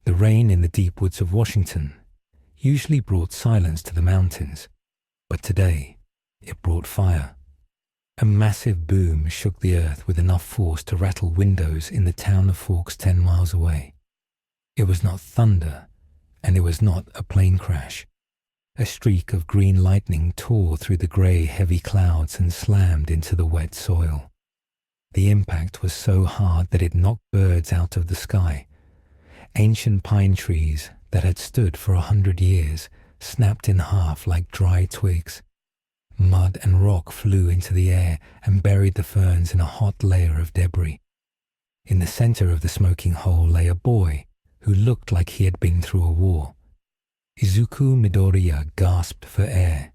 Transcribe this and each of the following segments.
The rain in the deep woods of Washington usually brought silence to the mountains, but today it brought fire. A massive boom shook the earth with enough force to rattle windows in the town of Forks 10 miles away. It was not thunder, and it was not a plane crash. A streak of green lightning tore through the grey, heavy clouds and slammed into the wet soil. The impact was so hard that it knocked birds out of the sky. Ancient pine trees that had stood for 100 years snapped in half like dry twigs. Mud and rock flew into the air and buried the ferns in a hot layer of debris. In the center of the smoking hole lay a boy who looked like he had been through a war. Izuku Midoriya gasped for air.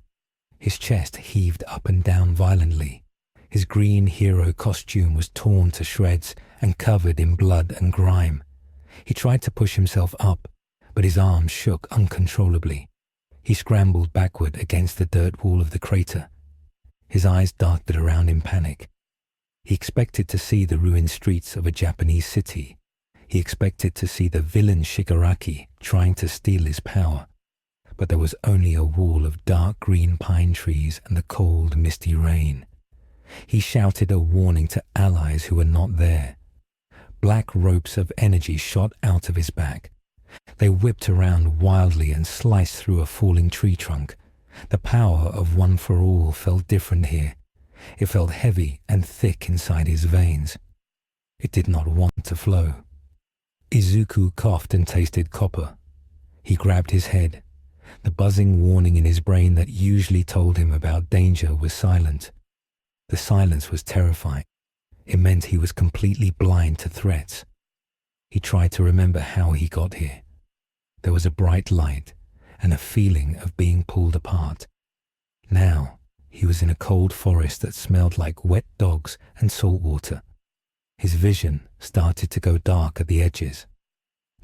His chest heaved up and down violently. His green hero costume was torn to shreds and covered in blood and grime. He tried to push himself up, but his arms shook uncontrollably. He scrambled backward against the dirt wall of the crater. His eyes darted around in panic. He expected to see the ruined streets of a Japanese city. He expected to see the villain Shigaraki trying to steal his power. But there was only a wall of dark green pine trees and the cold, misty rain. He shouted a warning to allies who were not there. Black ropes of energy shot out of his back. They whipped around wildly and sliced through a falling tree trunk. The power of One for All felt different here. It felt heavy and thick inside his veins. It did not want to flow. Izuku coughed and tasted copper. He grabbed his head. The buzzing warning in his brain that usually told him about danger was silent. The silence was terrifying. It meant he was completely blind to threats. He tried to remember how he got here. There was a bright light and a feeling of being pulled apart. Now he was in a cold forest that smelled like wet dogs and salt water. His vision started to go dark at the edges.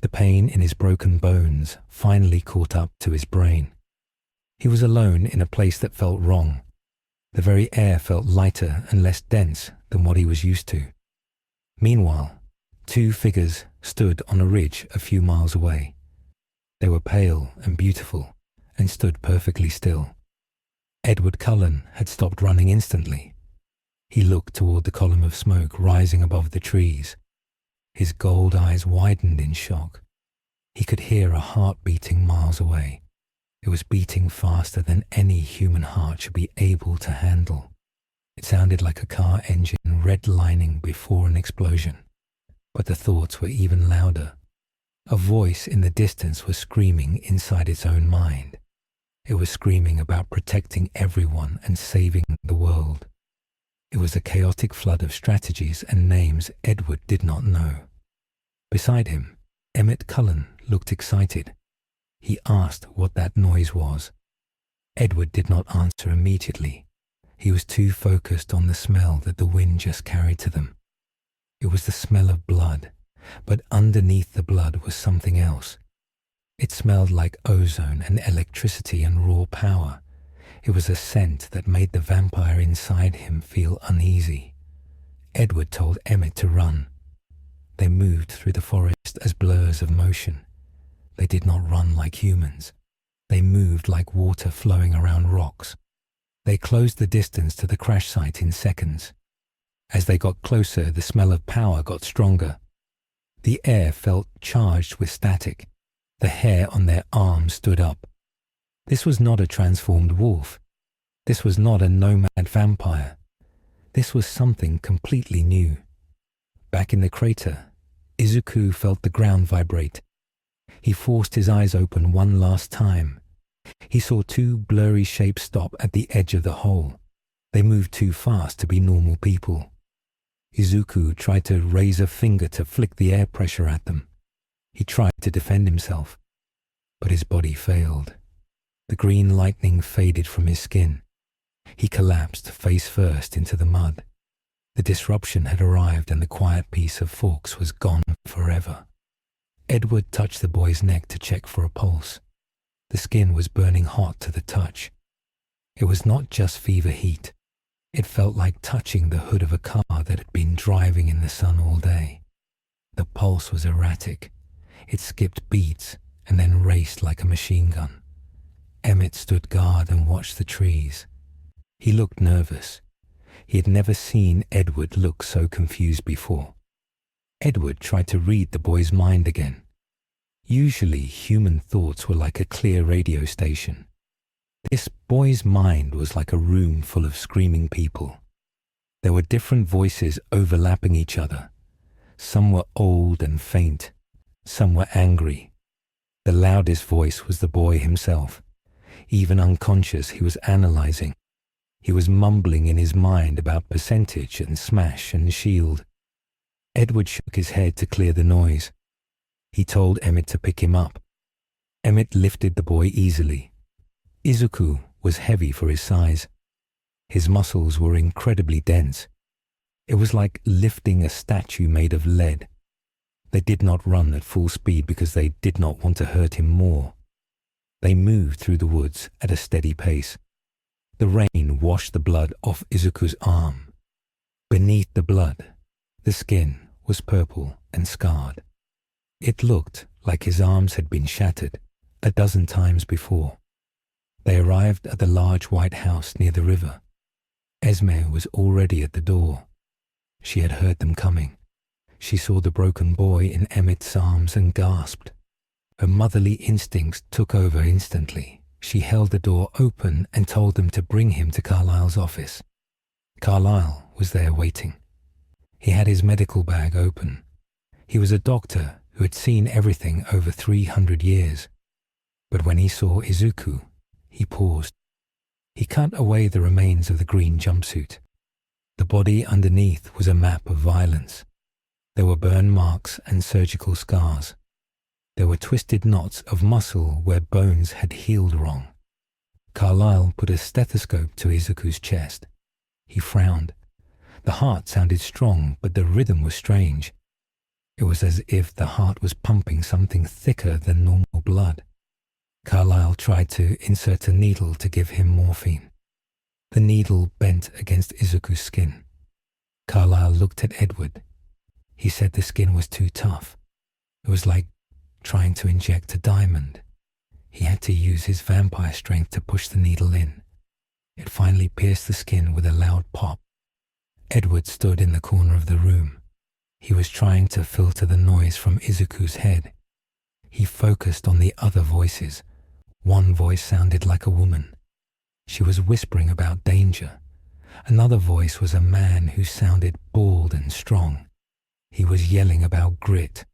The pain in his broken bones finally caught up to his brain. He was alone in a place that felt wrong. The very air felt lighter and less dense than what he was used to. Meanwhile, two figures stood on a ridge a few miles away. They were pale and beautiful and stood perfectly still. Edward Cullen had stopped running instantly. He looked toward the column of smoke rising above the trees. His gold eyes widened in shock. He could hear a heart beating miles away. It was beating faster than any human heart should be able to handle. It sounded like a car engine redlining before an explosion. But the thoughts were even louder. A voice in the distance was screaming inside its own mind. It was screaming about protecting everyone and saving the world. It was a chaotic flood of strategies and names Edward did not know. Beside him, Emmett Cullen looked excited. He asked what that noise was. Edward did not answer immediately. He was too focused on the smell that the wind just carried to them. It was the smell of blood, but underneath the blood was something else. It smelled like ozone and electricity and raw power. It was a scent that made the vampire inside him feel uneasy. Edward told Emmett to run. They moved through the forest as blurs of motion. They did not run like humans. They moved like water flowing around rocks. They closed the distance to the crash site in seconds. As they got closer, the smell of power got stronger. The air felt charged with static. The hair on their arms stood up. This was not a transformed wolf. This was not a nomad vampire. This was something completely new. Back in the crater, Izuku felt the ground vibrate. He forced his eyes open one last time. He saw two blurry shapes stop at the edge of the hole. They moved too fast to be normal people. Izuku tried to raise a finger to flick the air pressure at them. He tried to defend himself, but his body failed. The green lightning faded from his skin. He collapsed face first into the mud. The disruption had arrived and the quiet peace of Forks was gone forever. Edward touched the boy's neck to check for a pulse. The skin was burning hot to the touch. It was not just fever heat. It felt like touching the hood of a car that had been driving in the sun all day. The pulse was erratic. It skipped beats and then raced like a machine gun. Emmett stood guard and watched the trees. He looked nervous. He had never seen Edward look so confused before. Edward tried to read the boy's mind again. Usually, human thoughts were like a clear radio station. This boy's mind was like a room full of screaming people. There were different voices overlapping each other. Some were old and faint. Some were angry. The loudest voice was the boy himself. Even unconscious, he was analyzing. He was mumbling in his mind about percentage and smash and shield. Edward shook his head to clear the noise. He told Emmett to pick him up. Emmett lifted the boy easily. Izuku was heavy for his size. His muscles were incredibly dense. It was like lifting a statue made of lead. They did not run at full speed because they did not want to hurt him more. They moved through the woods at a steady pace. The rain washed the blood off Izuku's arm. Beneath the blood, the skin was purple and scarred. It looked like his arms had been shattered a dozen times before. They arrived at the large white house near the river. Esme was already at the door. She had heard them coming. She saw the broken boy in Emmett's arms and gasped. Her motherly instincts took over instantly. She held the door open and told them to bring him to Carlyle's office. Carlyle was there waiting. He had his medical bag open. He was a doctor who had seen everything over 300 years. But when he saw Izuku, he paused. He cut away the remains of the green jumpsuit. The body underneath was a map of violence. There were burn marks and surgical scars. There were twisted knots of muscle where bones had healed wrong. Carlyle put a stethoscope to Izuku's chest. He frowned. The heart sounded strong, but the rhythm was strange. It was as if the heart was pumping something thicker than normal blood. Carlyle tried to insert a needle to give him morphine. The needle bent against Izuku's skin. Carlyle looked at Edward. He said the skin was too tough. It was like trying to inject a diamond. He had to use his vampire strength to push the needle in. It finally pierced the skin with a loud pop. Edward stood in the corner of the room. He was trying to filter the noise from Izuku's head. He focused on the other voices. One voice sounded like a woman. She was whispering about danger. Another voice was a man who sounded bald and strong. He was yelling about grit.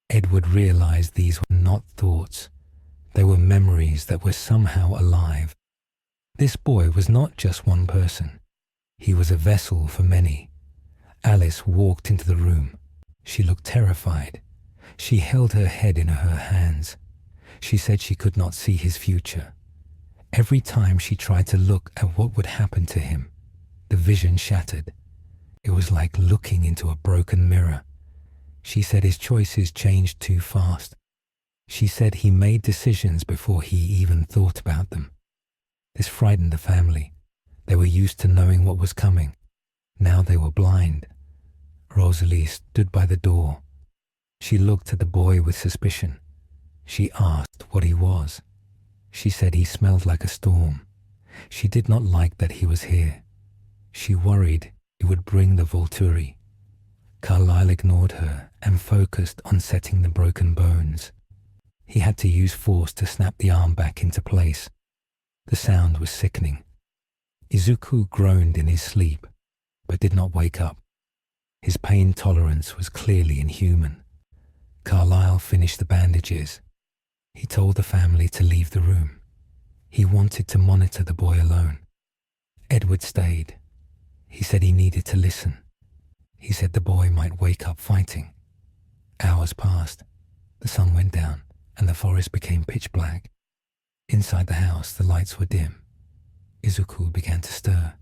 Edward realized these were not thoughts. They were memories that were somehow alive. This boy was not just one person. He was a vessel for many. Alice walked into the room. She looked terrified. She held her head in her hands. She said she could not see his future. Every time she tried to look at what would happen to him, the vision shattered. It was like looking into a broken mirror. She said his choices changed too fast. She said he made decisions before he even thought about them. This frightened the family. They were used to knowing what was coming. Now they were blind. Rosalie stood by the door. She looked at the boy with suspicion. She asked what he was. She said he smelled like a storm. She did not like that he was here. She worried he would bring the Volturi. Carlyle ignored her and focused on setting the broken bones. He had to use force to snap the arm back into place. The sound was sickening. Izuku groaned in his sleep, but did not wake up. His pain tolerance was clearly inhuman. Carlyle finished the bandages. He told the family to leave the room. He wanted to monitor the boy alone. Edward stayed. He said he needed to listen. He said the boy might wake up fighting. Hours passed. The sun went down, and the forest became pitch black. Inside the house, the lights were dim. Izuku began to stir.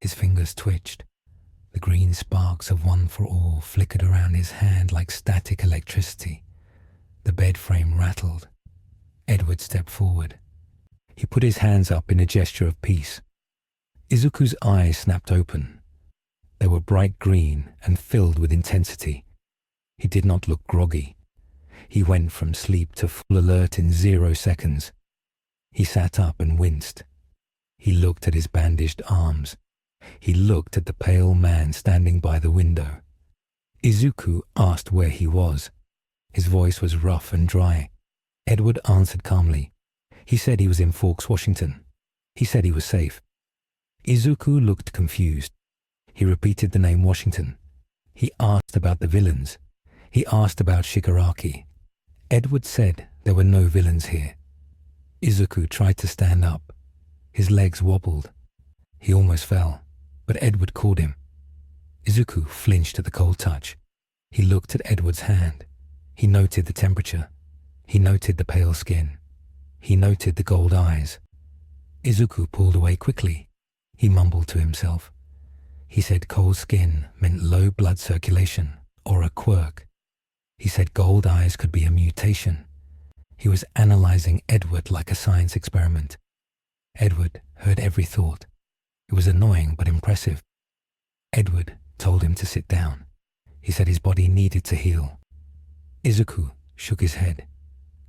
His fingers twitched. The green sparks of One for All flickered around his hand like static electricity. The bed frame rattled. Edward stepped forward. He put his hands up in a gesture of peace. Izuku's eyes snapped open. They were bright green and filled with intensity. He did not look groggy. He went from sleep to full alert in 0 seconds. He sat up and winced. He looked at his bandaged arms. He looked at the pale man standing by the window. Izuku asked where he was. His voice was rough and dry. Edward answered calmly. He said he was in Forks, Washington. He said he was safe. Izuku looked confused. He repeated the name Washington. He asked about the villains. He asked about Shigaraki. Edward said there were no villains here. Izuku tried to stand up. His legs wobbled. He almost fell, but Edward caught him. Izuku flinched at the cold touch. He looked at Edward's hand. He noted the temperature. He noted the pale skin. He noted the gold eyes. Izuku pulled away quickly. He mumbled to himself. He said cold skin meant low blood circulation, or a quirk. He said gold eyes could be a mutation. He was analyzing Edward like a science experiment. Edward heard every thought. It was annoying but impressive. Edward told him to sit down. He said his body needed to heal. Izuku shook his head.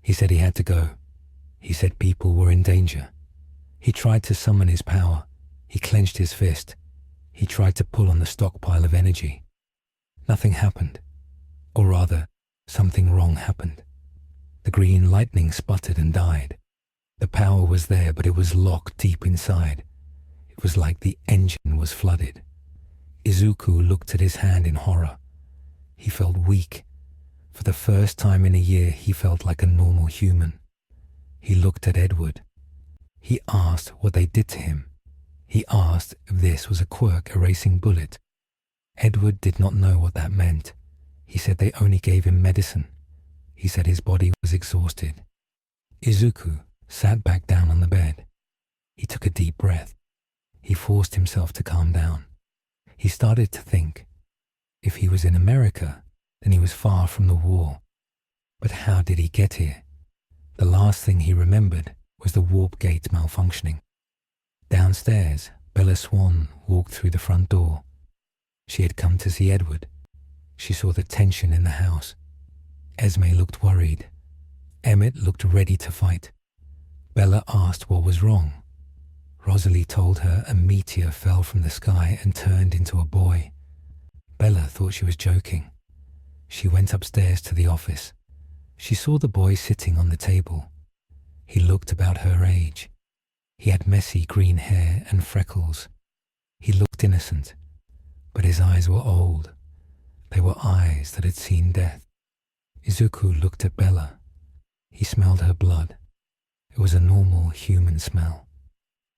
He said he had to go. He said people were in danger. He tried to summon his power. He clenched his fist. He tried to pull on the stockpile of energy. Nothing happened. Or rather, something wrong happened. The green lightning sputtered and died. The power was there, but it was locked deep inside. It was like the engine was flooded. Izuku looked at his hand in horror. He felt weak. For the first time in a year, he felt like a normal human. He looked at Edward. He asked what they did to him. He asked if this was a quirk erasing bullet. Edward did not know what that meant. He said they only gave him medicine. He said his body was exhausted. Izuku sat back down on the bed. He took a deep breath. He forced himself to calm down. He started to think. If he was in America, then he was far from the war. But how did he get here? The last thing he remembered was the warp gate malfunctioning. Downstairs, Bella Swan walked through the front door. She had come to see Edward. She saw the tension in the house. Esme looked worried. Emmett looked ready to fight. Bella asked what was wrong. Rosalie told her a meteor fell from the sky and turned into a boy. Bella thought she was joking. She went upstairs to the office. She saw the boy sitting on the table. He looked about her age. He had messy green hair and freckles. He looked innocent, but his eyes were old. They were eyes that had seen death. Izuku looked at Bella. He smelled her blood. It was a normal human smell.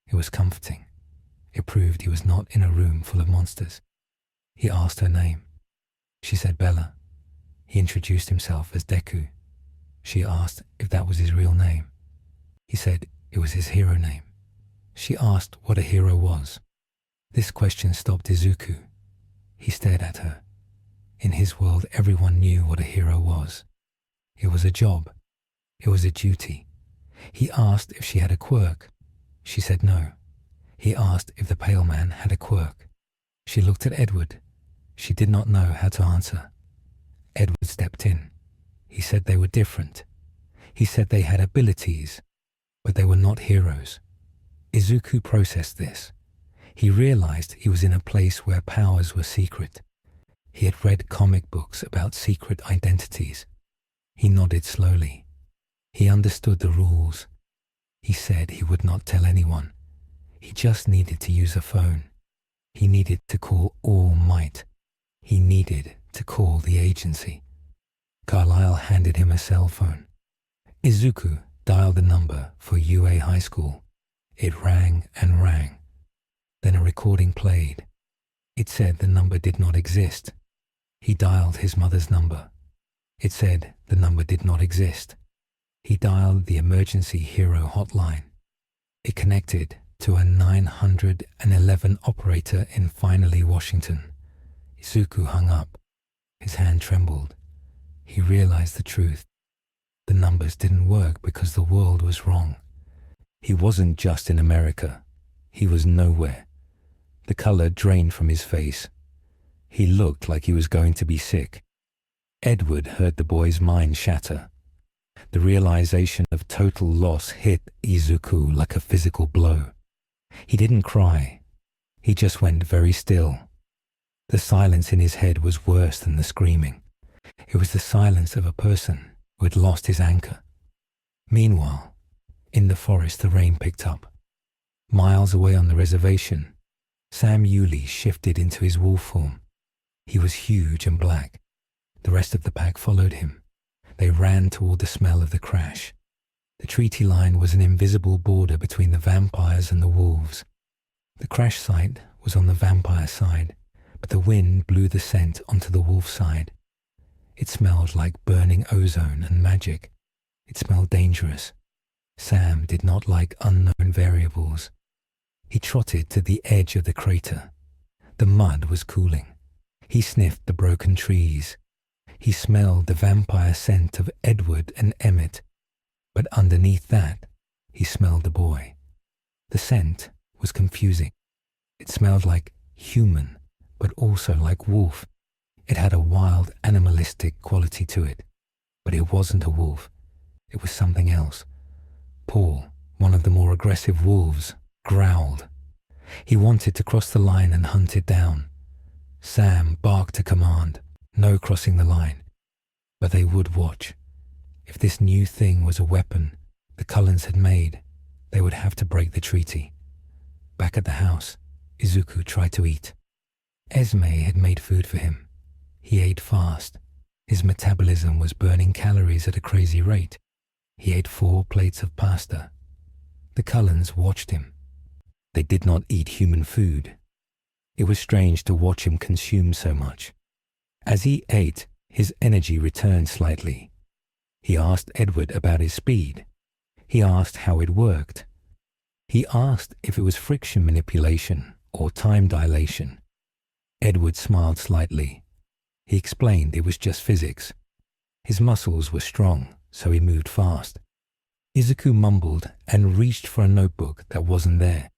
It was comforting. It proved he was not in a room full of monsters. He asked her name. She said Bella. He introduced himself as Deku. She asked if that was his real name. He said it was his hero name. She asked what a hero was. This question stopped Izuku. He stared at her. In his world, everyone knew what a hero was. It was a job. It was a duty. He asked if she had a quirk. She said no. He asked if the pale man had a quirk. She looked at Edward. She did not know how to answer. Edward stepped in. He said they were different. He said they had abilities, but they were not heroes. Izuku processed this. He realized he was in a place where powers were secret. He had read comic books about secret identities. He nodded slowly. He understood the rules. He said he would not tell anyone. He just needed to use a phone. He needed to call All Might. He needed to call the agency. Carlyle handed him a cell phone. Izuku dialed the number for UA High School. It rang and rang. Then a recording played. It said the number did not exist. He dialed his mother's number. It said the number did not exist. He dialed the emergency hero hotline. It connected to a 911 operator in Finally, Washington. Izuku hung up. His hand trembled. He realized the truth. The numbers didn't work because the world was wrong. He wasn't just in America. He was nowhere. The color drained from his face. He looked like he was going to be sick. Edward heard the boy's mind shatter. The realization of total loss hit Izuku like a physical blow. He didn't cry. He just went very still. The silence in his head was worse than the screaming. It was the silence of a person who had lost his anchor. Meanwhile, in the forest the rain picked up. Miles away on the reservation, Sam Yuli shifted into his wolf form. He was huge and black. The rest of the pack followed him. They ran toward the smell of the crash. The treaty line was an invisible border between the vampires and the wolves. The crash site was on the vampire side, but the wind blew the scent onto the wolf side. It smelled like burning ozone and magic. It smelled dangerous. Sam did not like unknown variables. He trotted to the edge of the crater. The mud was cooling. He sniffed the broken trees. He smelled the vampire scent of Edward and Emmett, but underneath that, he smelled the boy. The scent was confusing. It smelled like human, but also like wolf. It had a wild, animalistic quality to it, but it wasn't a wolf. It was something else. Paul, one of the more aggressive wolves, growled. He wanted to cross the line and hunt it down. Sam barked a command. No crossing the line. But they would watch. If this new thing was a weapon the Cullens had made, they would have to break the treaty. Back at the house, Izuku tried to eat. Esme had made food for him. He ate fast. His metabolism was burning calories at a crazy rate. He ate 4 plates of pasta. The Cullens watched him. They did not eat human food. It was strange to watch him consume so much. As he ate, his energy returned slightly. He asked Edward about his speed. He asked how it worked. He asked if it was friction manipulation or time dilation. Edward smiled slightly. He explained it was just physics. His muscles were strong, so he moved fast. Izuku mumbled and reached for a notebook that wasn't there.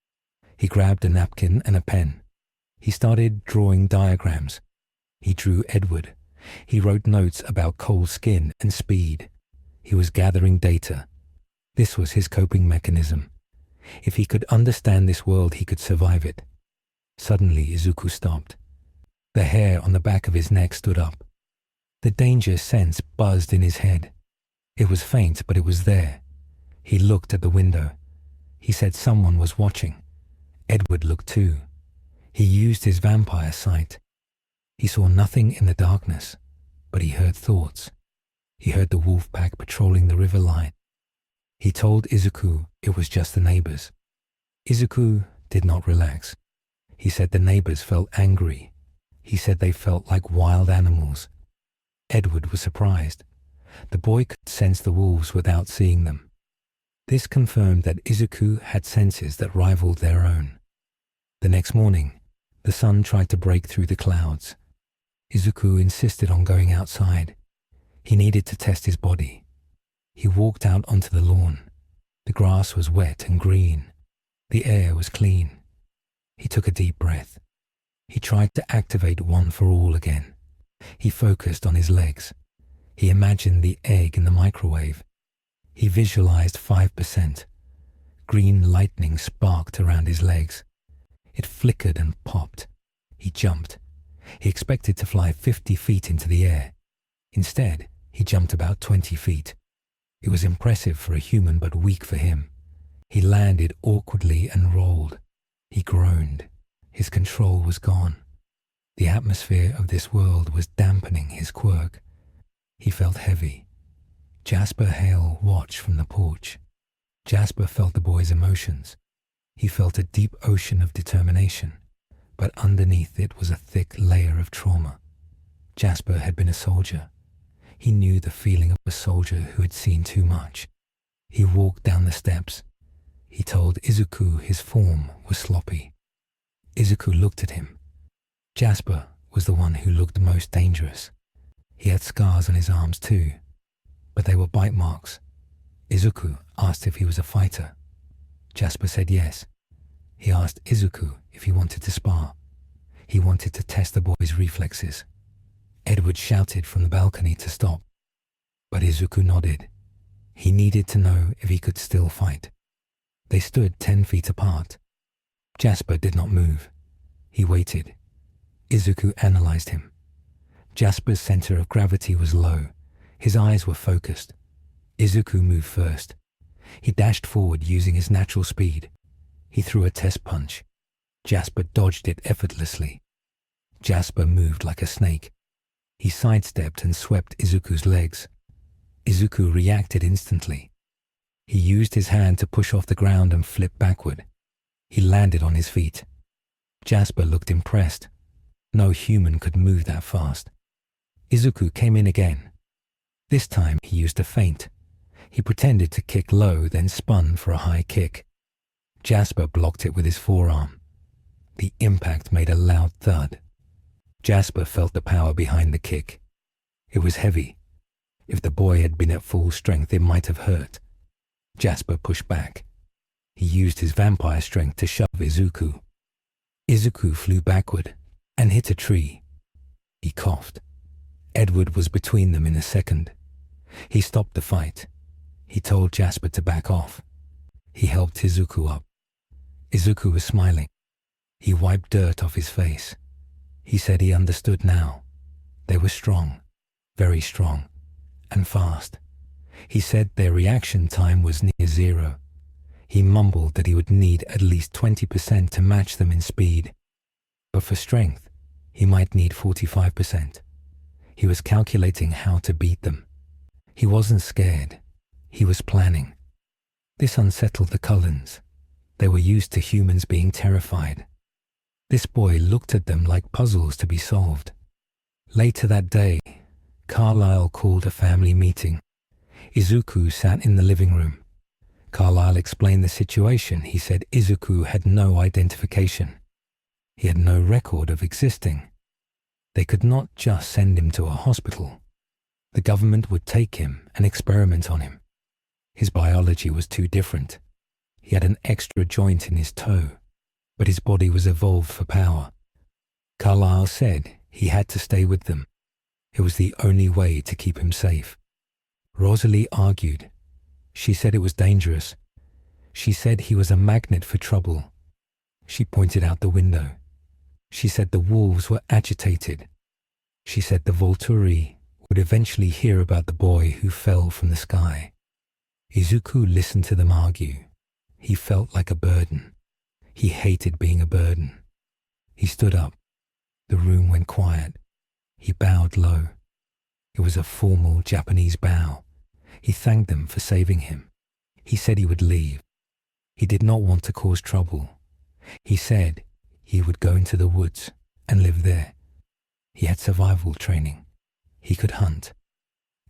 He grabbed a napkin and a pen. He started drawing diagrams. He drew Edward. He wrote notes about cold skin and speed. He was gathering data. This was his coping mechanism. If he could understand this world, he could survive it. Suddenly, Izuku stopped. The hair on the back of his neck stood up. The danger sense buzzed in his head. It was faint, but it was there. He looked at the window. He said someone was watching. Edward looked too. He used his vampire sight. He saw nothing in the darkness, but he heard thoughts. He heard the wolf pack patrolling the river line. He told Izuku it was just the neighbors. Izuku did not relax. He said the neighbors felt angry. He said they felt like wild animals. Edward was surprised. The boy could sense the wolves without seeing them. This confirmed that Izuku had senses that rivaled their own. The next morning, the sun tried to break through the clouds. Izuku insisted on going outside. He needed to test his body. He walked out onto the lawn. The grass was wet and green. The air was clean. He took a deep breath. He tried to activate One for All again. He focused on his legs. He imagined the egg in the microwave. He visualized 5%. Green lightning sparked around his legs. It flickered and popped. He jumped. He expected to fly 50 feet into the air. Instead, he jumped about 20 feet. It was impressive for a human, but weak for him. He landed awkwardly and rolled. He groaned. His control was gone. The atmosphere of this world was dampening his quirk. He felt heavy. Jasper Hale watched from the porch. Jasper felt the boy's emotions. He felt a deep ocean of determination, but underneath it was a thick layer of trauma. Jasper had been a soldier. He knew the feeling of a soldier who had seen too much. He walked down the steps. He told Izuku his form was sloppy. Izuku looked at him. Jasper was the one who looked most dangerous. He had scars on his arms too, but they were bite marks. Izuku asked if he was a fighter. Jasper said yes. He asked Izuku if he wanted to spar. He wanted to test the boy's reflexes. Edward shouted from the balcony to stop, but Izuku nodded. He needed to know if he could still fight. They stood 10 feet apart. Jasper did not move. He waited. Izuku analyzed him. Jasper's center of gravity was low. His eyes were focused. Izuku moved first. He dashed forward using his natural speed. He threw a test punch. Jasper dodged it effortlessly. Jasper moved like a snake. He sidestepped and swept Izuku's legs. Izuku reacted instantly. He used his hand to push off the ground and flip backward. He landed on his feet. Jasper looked impressed. No human could move that fast. Izuku came in again. This time he used a feint. He pretended to kick low, then spun for a high kick. Jasper blocked it with his forearm. The impact made a loud thud. Jasper felt the power behind the kick. It was heavy. If the boy had been at full strength, it might have hurt. Jasper pushed back. He used his vampire strength to shove Izuku. Izuku flew backward and hit a tree. He coughed. Edward was between them in a second. He stopped the fight. He told Jasper to back off. He helped Izuku up. Izuku was smiling. He wiped dirt off his face. He said he understood now. They were strong, very strong, and fast. He said their reaction time was near zero. He mumbled that he would need at least 20% to match them in speed. But for strength, he might need 45%. He was calculating how to beat them. He wasn't scared. He was planning. This unsettled the Cullens. They were used to humans being terrified. This boy looked at them like puzzles to be solved. Later that day, Carlyle called a family meeting. Izuku sat in the living room. Carlyle explained the situation. He said Izuku had no identification. He had no record of existing. They could not just send him to a hospital. The government would take him and experiment on him. His biology was too different. He had an extra joint in his toe, but his body was evolved for power. Carlyle said he had to stay with them. It was the only way to keep him safe. Rosalie argued. She said it was dangerous. She said he was a magnet for trouble. She pointed out the window. She said the wolves were agitated. She said the Volturi would eventually hear about the boy who fell from the sky. Izuku listened to them argue. He felt like a burden. He hated being a burden. He stood up. The room went quiet. He bowed low. It was a formal Japanese bow. He thanked them for saving him. He said he would leave. He did not want to cause trouble. He said he would go into the woods and live there. He had survival training. He could hunt.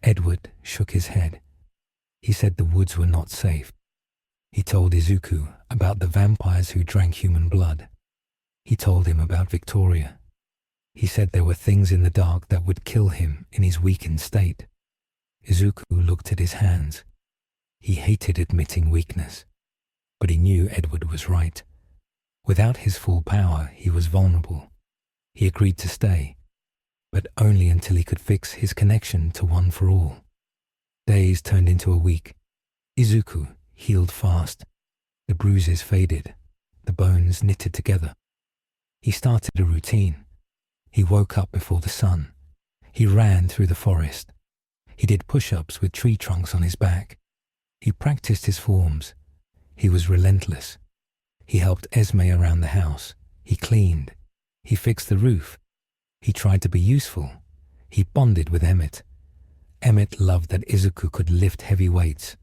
Edward shook his head. He said the woods were not safe. He told Izuku about the vampires who drank human blood. He told him about Victoria. He said there were things in the dark that would kill him in his weakened state. Izuku looked at his hands. He hated admitting weakness, but he knew Edward was right. Without his full power, he was vulnerable. He agreed to stay, but only until he could fix his connection to One for All. Days turned into a week. Izuku healed fast. The bruises faded. The bones knitted together. He started a routine. He woke up before the sun. He ran through the forest. He did push-ups with tree trunks on his back. He practiced his forms. He was relentless. He helped Esme around the house. He cleaned. He fixed the roof. He tried to be useful. He bonded with Emmett. Emmett loved that Izuku could lift heavy weights.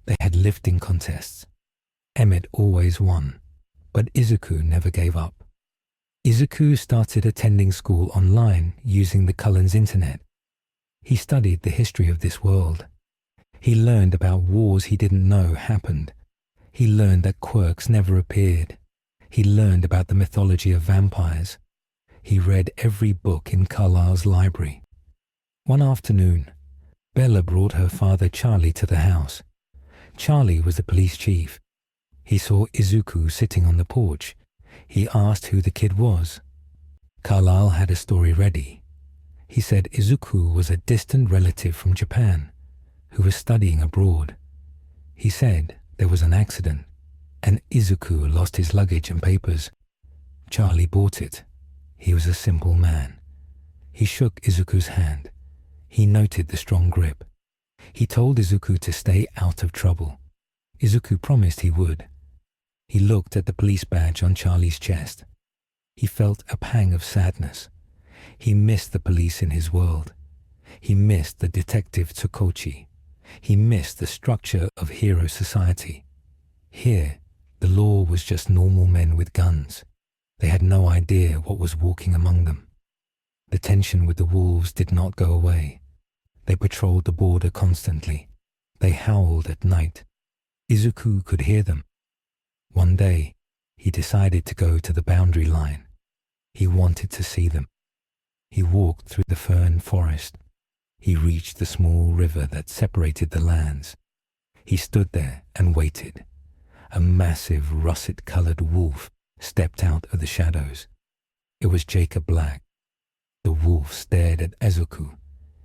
They had lifting contests. Emmett always won, but Izuku never gave up. Izuku started attending school online using the Cullen's internet. He studied the history of this world. He learned about wars he didn't know happened. He learned that quirks never appeared. He learned about the mythology of vampires. He read every book in Carlyle's library. One afternoon, Bella brought her father Charlie to the house. Charlie was the police chief. He saw Izuku sitting on the porch. He asked who the kid was. Carlyle had a story ready. He said Izuku was a distant relative from Japan who was studying abroad. He said there was an accident and Izuku lost his luggage and papers. Charlie bought it. He was a simple man. He shook Izuku's hand. He noted the strong grip. He told Izuku to stay out of trouble. Izuku promised he would. He looked at the police badge on Charlie's chest. He felt a pang of sadness. He missed the police in his world. He missed the detective Tsukochi. He missed the structure of hero society. Here, the law was just normal men with guns. They had no idea what was walking among them. The tension with the wolves did not go away. They patrolled the border constantly. They howled at night. Izuku could hear them. One day, he decided to go to the boundary line. He wanted to see them. He walked through the fern forest. He reached the small river that separated the lands. He stood there and waited. A massive russet-colored wolf stepped out of the shadows. It was Jacob Black. The wolf stared at Izuku.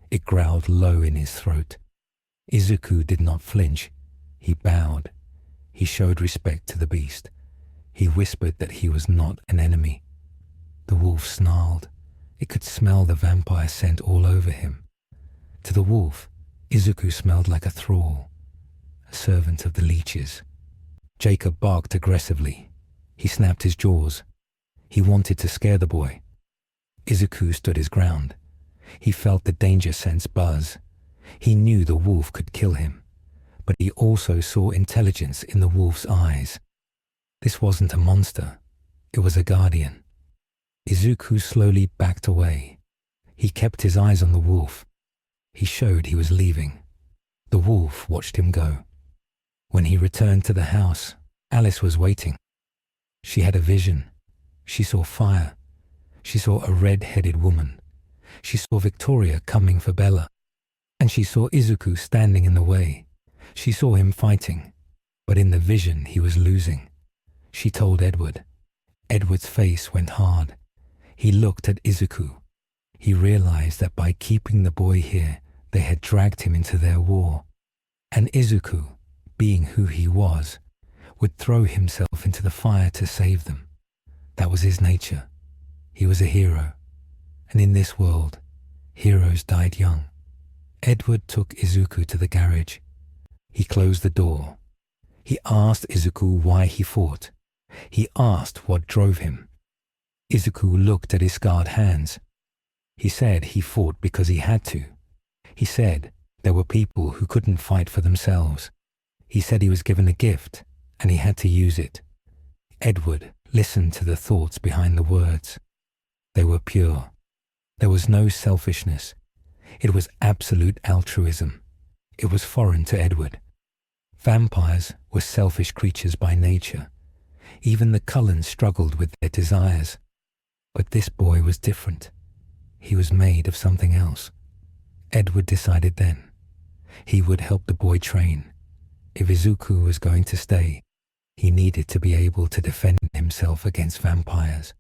It growled low in his throat. Izuku did not flinch. He bowed. He showed respect to the beast. He whispered that he was not an enemy. The wolf snarled. It could smell the vampire scent all over him. To the wolf, Izuku smelled like a thrall, a servant of the leeches. Jacob barked aggressively. He snapped his jaws. He wanted to scare the boy. Izuku stood his ground. He felt the danger sense buzz. He knew the wolf could kill him, but he also saw intelligence in the wolf's eyes. This wasn't a monster. It was a guardian. Izuku slowly backed away. He kept his eyes on the wolf. He showed he was leaving. The wolf watched him go. When he returned to the house, Alice was waiting. She had a vision. She saw fire. She saw a red-headed woman. She saw Victoria coming for Bella. And she saw Izuku standing in the way. She saw him fighting, but in the vision he was losing. She told Edward. Edward's face went hard. He looked at Izuku. He realized that by keeping the boy here, they had dragged him into their war. And Izuku, being who he was, would throw himself into the fire to save them. That was his nature. He was a hero. And in this world, heroes died young. Edward took Izuku to the garage. He closed the door. He asked Izuku why he fought. He asked what drove him. Izuku looked at his scarred hands. He said he fought because he had to. He said there were people who couldn't fight for themselves. He said he was given a gift and he had to use it. Edward listened to the thoughts behind the words. They were pure. There was no selfishness. It was absolute altruism. It was foreign to Edward. Vampires were selfish creatures by nature. Even the Cullens struggled with their desires. But this boy was different. He was made of something else. Edward decided then. He would help the boy train. If Izuku was going to stay, he needed to be able to defend himself against vampires.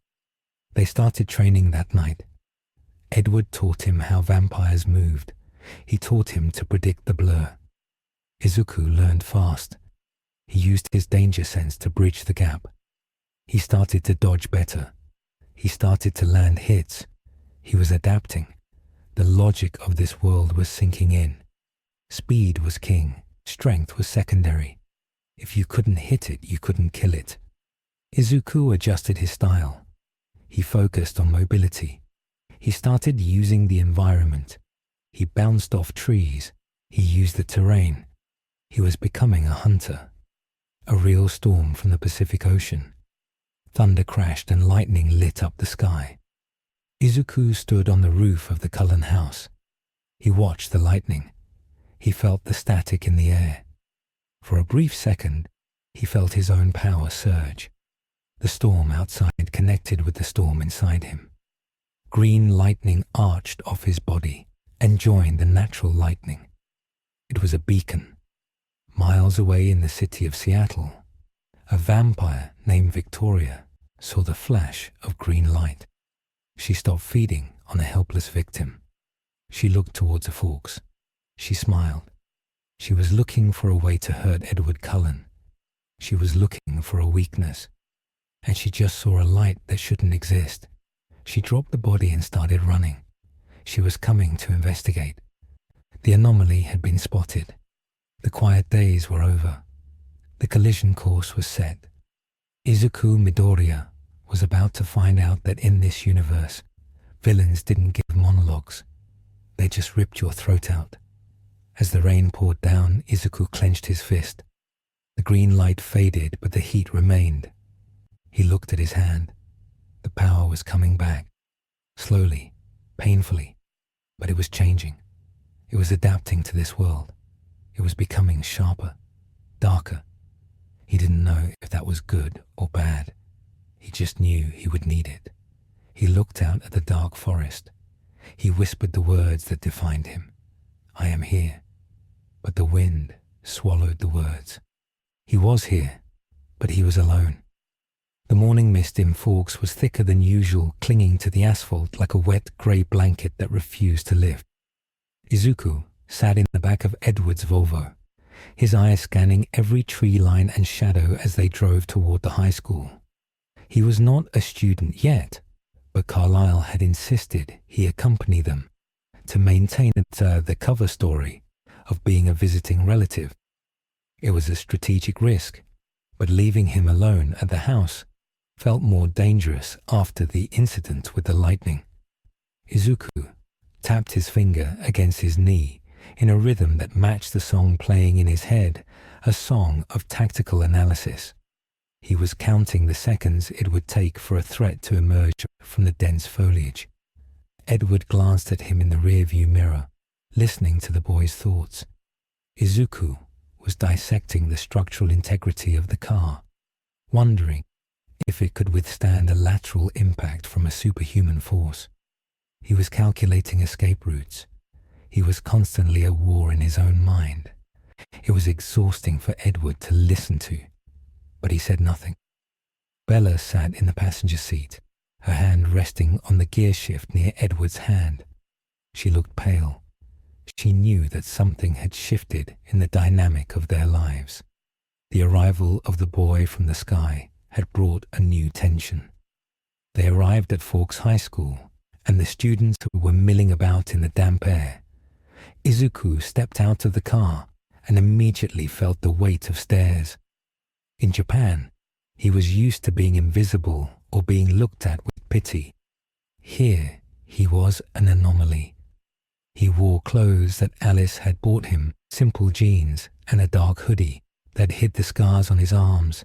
They started training that night. Edward taught him how vampires moved. He taught him to predict the blur. Izuku learned fast. He used his danger sense to bridge the gap. He started to dodge better. He started to land hits. He was adapting. The logic of this world was sinking in. Speed was king. Strength was secondary. If you couldn't hit it, you couldn't kill it. Izuku adjusted his style. He focused on mobility. He started using the environment. He bounced off trees. He used the terrain. He was becoming a hunter. A real storm from the Pacific Ocean. Thunder crashed and lightning lit up the sky. Izuku stood on the roof of the Cullen house. He watched the lightning. He felt the static in the air. For a brief second, he felt his own power surge. The storm outside connected with the storm inside him. Green lightning arched off his body and joined the natural lightning. It was a beacon. Miles away in the city of Seattle, a vampire named Victoria saw the flash of green light. She stopped feeding on a helpless victim. She looked towards the forks. She smiled. She was looking for a way to hurt Edward Cullen. She was looking for a weakness. And she just saw a light that shouldn't exist. She dropped the body and started running. She was coming to investigate. The anomaly had been spotted. The quiet days were over. The collision course was set. Izuku Midoriya was about to find out that in this universe, villains didn't give monologues. They just ripped your throat out. As the rain poured down, Izuku clenched his fist. The green light faded, but the heat remained. He looked at his hand. The power was coming back. Slowly, painfully, but it was changing. It was adapting to this world. It was becoming sharper, darker. He didn't know if that was good or bad. He just knew he would need it. He looked out at the dark forest. He whispered the words that defined him. I am here. But the wind swallowed the words. He was here, but he was alone. The morning mist in Forks was thicker than usual, clinging to the asphalt like a wet grey blanket that refused to lift. Izuku sat in the back of Edward's Volvo, his eyes scanning every tree line and shadow as they drove toward the high school. He was not a student yet, but Carlyle had insisted he accompany them to maintain the cover story of being a visiting relative. It was a strategic risk, but leaving him alone at the house felt more dangerous after the incident with the lightning. Izuku tapped his finger against his knee in a rhythm that matched the song playing in his head, a song of tactical analysis. He was counting the seconds it would take for a threat to emerge from the dense foliage. Edward glanced at him in the rearview mirror, listening to the boy's thoughts. Izuku was dissecting the structural integrity of the car, wondering if it could withstand a lateral impact from a superhuman force. He was calculating escape routes. He was constantly at war in his own mind. It was exhausting for Edward to listen to, but he said nothing. Bella sat in the passenger seat, her hand resting on the gear shift near Edward's hand. She looked pale. She knew that something had shifted in the dynamic of their lives. The arrival of the boy from the sky had brought a new tension. They arrived at Forks High School, and the students were milling about in the damp air. Izuku stepped out of the car and immediately felt the weight of stares. In Japan, he was used to being invisible or being looked at with pity. Here, he was an anomaly. He wore clothes that Alice had bought him, simple jeans and a dark hoodie that hid the scars on his arms,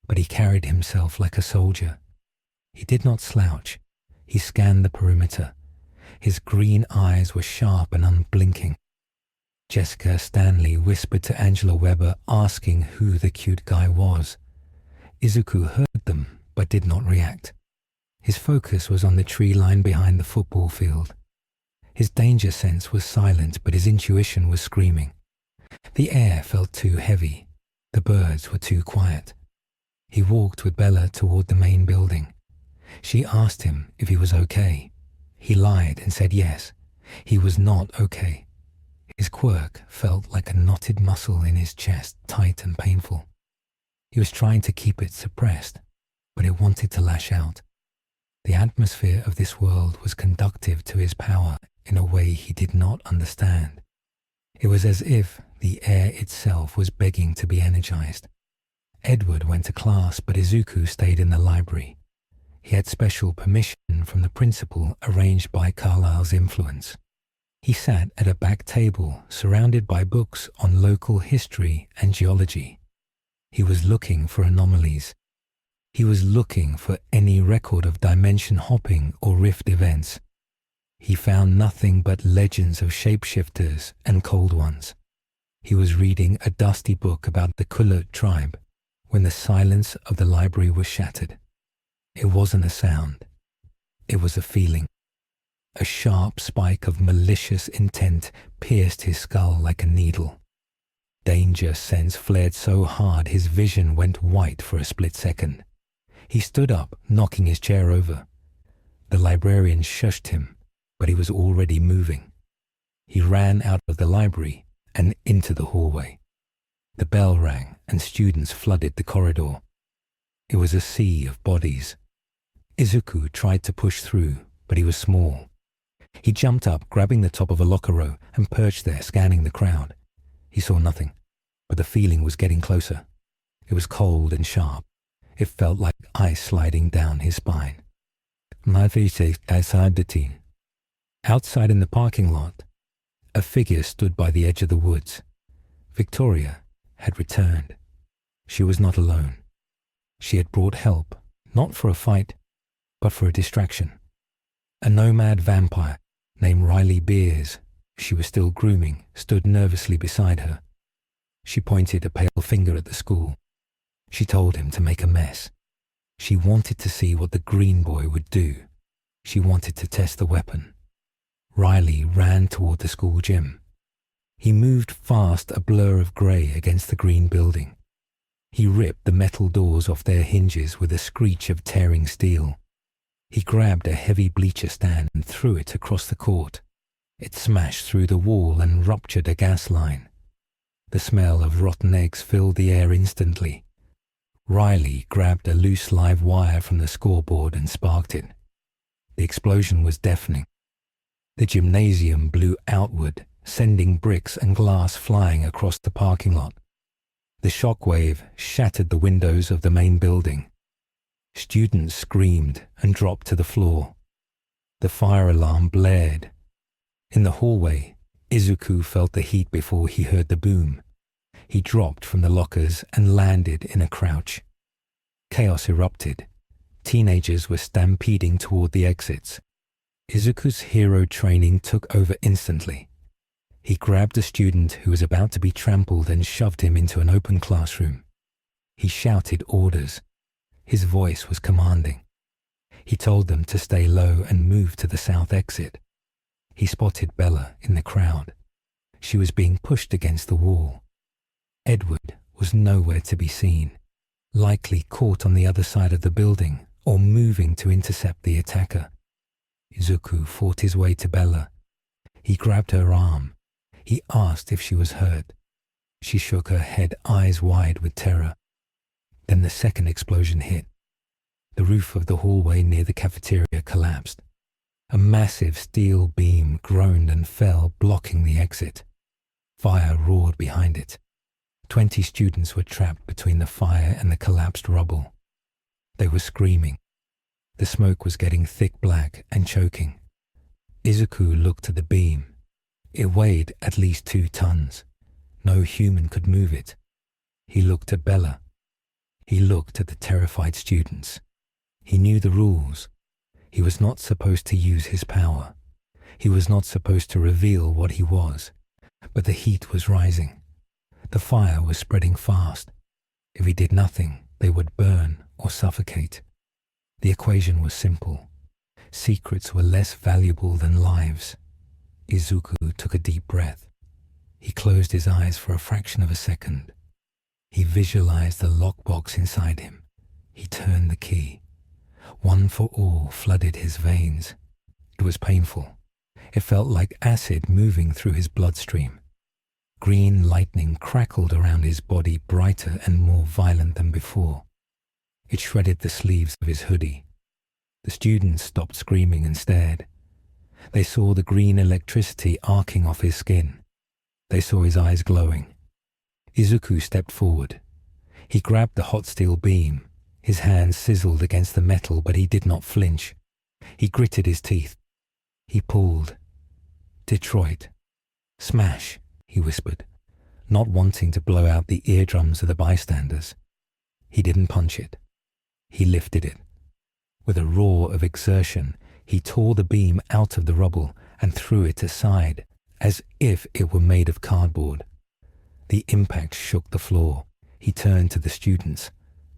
but he carried himself like a soldier. He did not slouch. He scanned the perimeter. His green eyes were sharp and unblinking. Jessica Stanley whispered to Angela Weber, asking who the cute guy was. Izuku heard them, but did not react. His focus was on the tree line behind the football field. His danger sense was silent, but his intuition was screaming. The air felt too heavy. The birds were too quiet. He walked with Bella toward the main building. She asked him if he was okay. He lied and said yes. He was not okay. His quirk felt like a knotted muscle in his chest, tight and painful. He was trying to keep it suppressed, but it wanted to lash out. The atmosphere of this world was conducive to his power in a way he did not understand. It was as if the air itself was begging to be energized. Edward went to class, but Izuku stayed in the library. He had special permission from the principal arranged by Carlyle's influence. He sat at a back table surrounded by books on local history and geology. He was looking for anomalies. He was looking for any record of dimension hopping or rift events. He found nothing but legends of shapeshifters and cold ones. He was reading a dusty book about the Quileute tribe when the silence of the library was shattered. It wasn't a sound. It was a feeling. A sharp spike of malicious intent pierced his skull like a needle. Danger sense flared so hard his vision went white for a split second. He stood up, knocking his chair over. The librarian shushed him, but he was already moving. He ran out of the library and into the hallway. The bell rang and students flooded the corridor. It was a sea of bodies. Izuku tried to push through, but he was small. He jumped up, grabbing the top of a locker row, and perched there, scanning the crowd. He saw nothing, but the feeling was getting closer. It was cold and sharp. It felt like ice sliding down his spine. Outside in the parking lot, a figure stood by the edge of the woods. Victoria had returned. She was not alone. She had brought help, not for a fight, but for a distraction. A nomad vampire named Riley Beers, she was still grooming, stood nervously beside her. She pointed a pale finger at the school. She told him to make a mess. She wanted to see what the green boy would do. She wanted to test the weapon. Riley ran toward the school gym. He moved fast, a blur of grey against the green building. He ripped the metal doors off their hinges with a screech of tearing steel. He grabbed a heavy bleacher stand and threw it across the court. It smashed through the wall and ruptured a gas line. The smell of rotten eggs filled the air instantly. Riley grabbed a loose live wire from the scoreboard and sparked it. The explosion was deafening. The gymnasium blew outward, sending bricks and glass flying across the parking lot. The shockwave shattered the windows of the main building. Students screamed and dropped to the floor. The fire alarm blared. In the hallway, Izuku felt the heat before he heard the boom. He dropped from the lockers and landed in a crouch. Chaos erupted. Teenagers were stampeding toward the exits. Izuku's hero training took over instantly. He grabbed a student who was about to be trampled and shoved him into an open classroom. He shouted orders. His voice was commanding. He told them to stay low and move to the south exit. He spotted Bella in the crowd. She was being pushed against the wall. Edward was nowhere to be seen, likely caught on the other side of the building or moving to intercept the attacker. Izuku fought his way to Bella. He grabbed her arm. He asked if she was hurt. She shook her head, eyes wide with terror. Then the second explosion hit. The roof of the hallway near the cafeteria collapsed. A massive steel beam groaned and fell, blocking the exit. Fire roared behind it. 20 students were trapped between the fire and the collapsed rubble. They were screaming. The smoke was getting thick black and choking. Izuku looked at the beam. It weighed at least 2 tons. No human could move it. He looked at Bella. He looked at the terrified students. He knew the rules. He was not supposed to use his power. He was not supposed to reveal what he was. But the heat was rising. The fire was spreading fast. If he did nothing, they would burn or suffocate. The equation was simple. Secrets were less valuable than lives. Izuku took a deep breath. He closed his eyes for a fraction of a second. He visualized the lockbox inside him. He turned the key. One for all flooded his veins. It was painful. It felt like acid moving through his bloodstream. Green lightning crackled around his body, brighter and more violent than before. It shredded the sleeves of his hoodie. The students stopped screaming and stared. They saw the green electricity arcing off his skin. They saw his eyes glowing. Izuku stepped forward. He grabbed the hot steel beam. His hands sizzled against the metal, but he did not flinch. He gritted his teeth. He pulled. Detroit. Smash, he whispered, not wanting to blow out the eardrums of the bystanders. He didn't punch it. He lifted it. With a roar of exertion, he tore the beam out of the rubble and threw it aside, as if it were made of cardboard. The impact shook the floor. He turned to the students.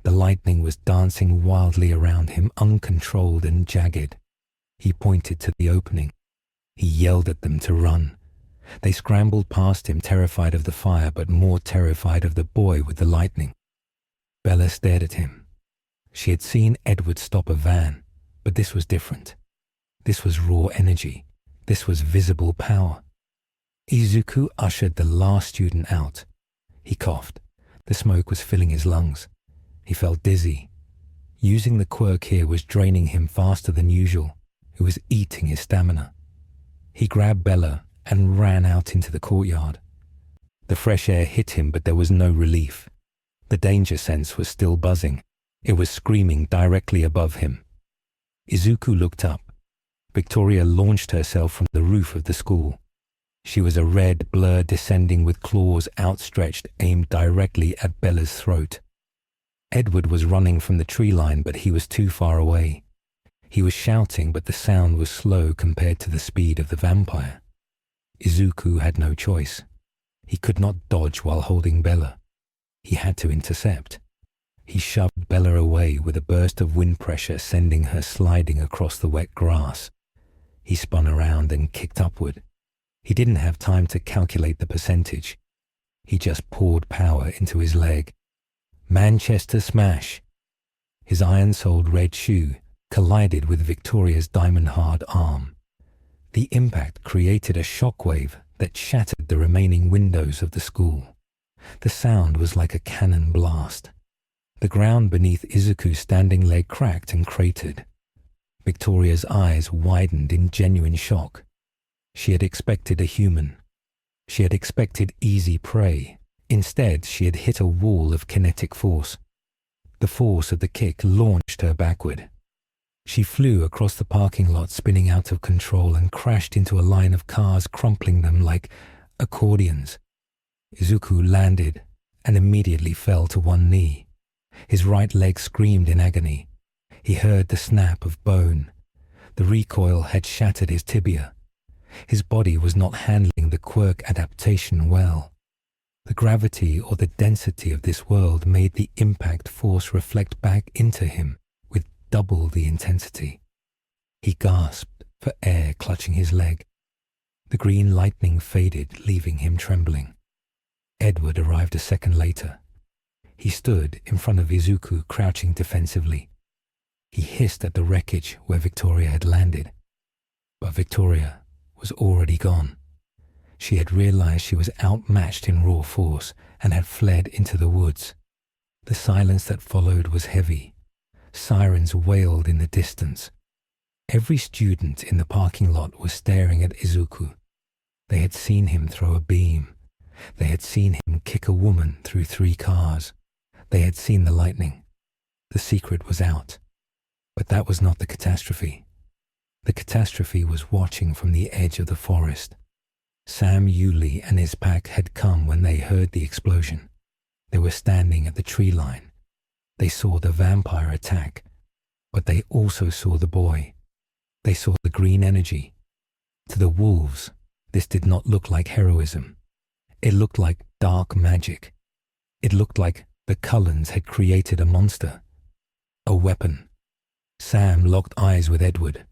The lightning was dancing wildly around him, uncontrolled and jagged. He pointed to the opening. He yelled at them to run. They scrambled past him, terrified of the fire, but more terrified of the boy with the lightning. Bella stared at him. She had seen Edward stop a van, but this was different. This was raw energy. This was visible power. Izuku ushered the last student out. He coughed. The smoke was filling his lungs. He felt dizzy. Using the quirk here was draining him faster than usual. It was eating his stamina. He grabbed Bella and ran out into the courtyard. The fresh air hit him, but there was no relief. The danger sense was still buzzing. It was screaming directly above him. Izuku looked up. Victoria launched herself from the roof of the school. She was a red blur descending with claws outstretched, aimed directly at Bella's throat. Edward was running from the tree line, but he was too far away. He was shouting, but the sound was slow compared to the speed of the vampire. Izuku had no choice. He could not dodge while holding Bella. He had to intercept. He shoved Bella away with a burst of wind pressure sending her sliding across the wet grass. He spun around and kicked upward. He didn't have time to calculate the percentage. He just poured power into his leg. Manchester smash! His iron-soled red shoe collided with Victoria's diamond-hard arm. The impact created a shockwave that shattered the remaining windows of the school. The sound was like a cannon blast. The ground beneath Izuku's standing leg cracked and cratered. Victoria's eyes widened in genuine shock. She had expected a human. She had expected easy prey. Instead, she had hit a wall of kinetic force. The force of the kick launched her backward. She flew across the parking lot, spinning out of control, and crashed into a line of cars, crumpling them like accordions. Izuku landed and immediately fell to one knee. His right leg screamed in agony. He heard the snap of bone. The recoil had shattered his tibia. His body was not handling the quirk adaptation well. The gravity or the density of this world made the impact force reflect back into him with double the intensity. He gasped for air, clutching his leg. The green lightning faded, leaving him trembling. Edward arrived a second later. He stood in front of Izuku, crouching defensively. He hissed at the wreckage where Victoria had landed. But Victoria was already gone. She had realized she was outmatched in raw force and had fled into the woods. The silence that followed was heavy. Sirens wailed in the distance. Every student in the parking lot was staring at Izuku. They had seen him throw a beam. They had seen him kick a woman through 3 cars. They had seen the lightning. The secret was out. But that was not the catastrophe. The catastrophe was watching from the edge of the forest. Sam Yulee and his pack had come when they heard the explosion. They were standing at the tree line. They saw the vampire attack, but they also saw the boy. They saw the green energy. To the wolves, this did not look like heroism. It looked like dark magic. It looked like the Cullens had created a monster, a weapon. Sam locked eyes with Edward.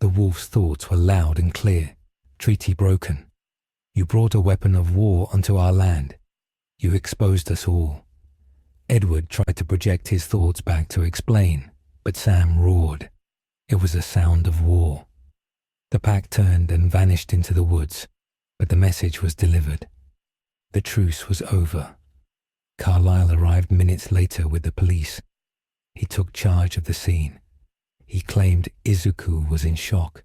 The wolf's thoughts were loud and clear. Treaty broken. You brought a weapon of war onto our land. You exposed us all. Edward tried to project his thoughts back to explain, but Sam roared. It was a sound of war. The pack turned and vanished into the woods, but the message was delivered. The truce was over. Carlyle arrived minutes later with the police. He took charge of the scene. He claimed Izuku was in shock.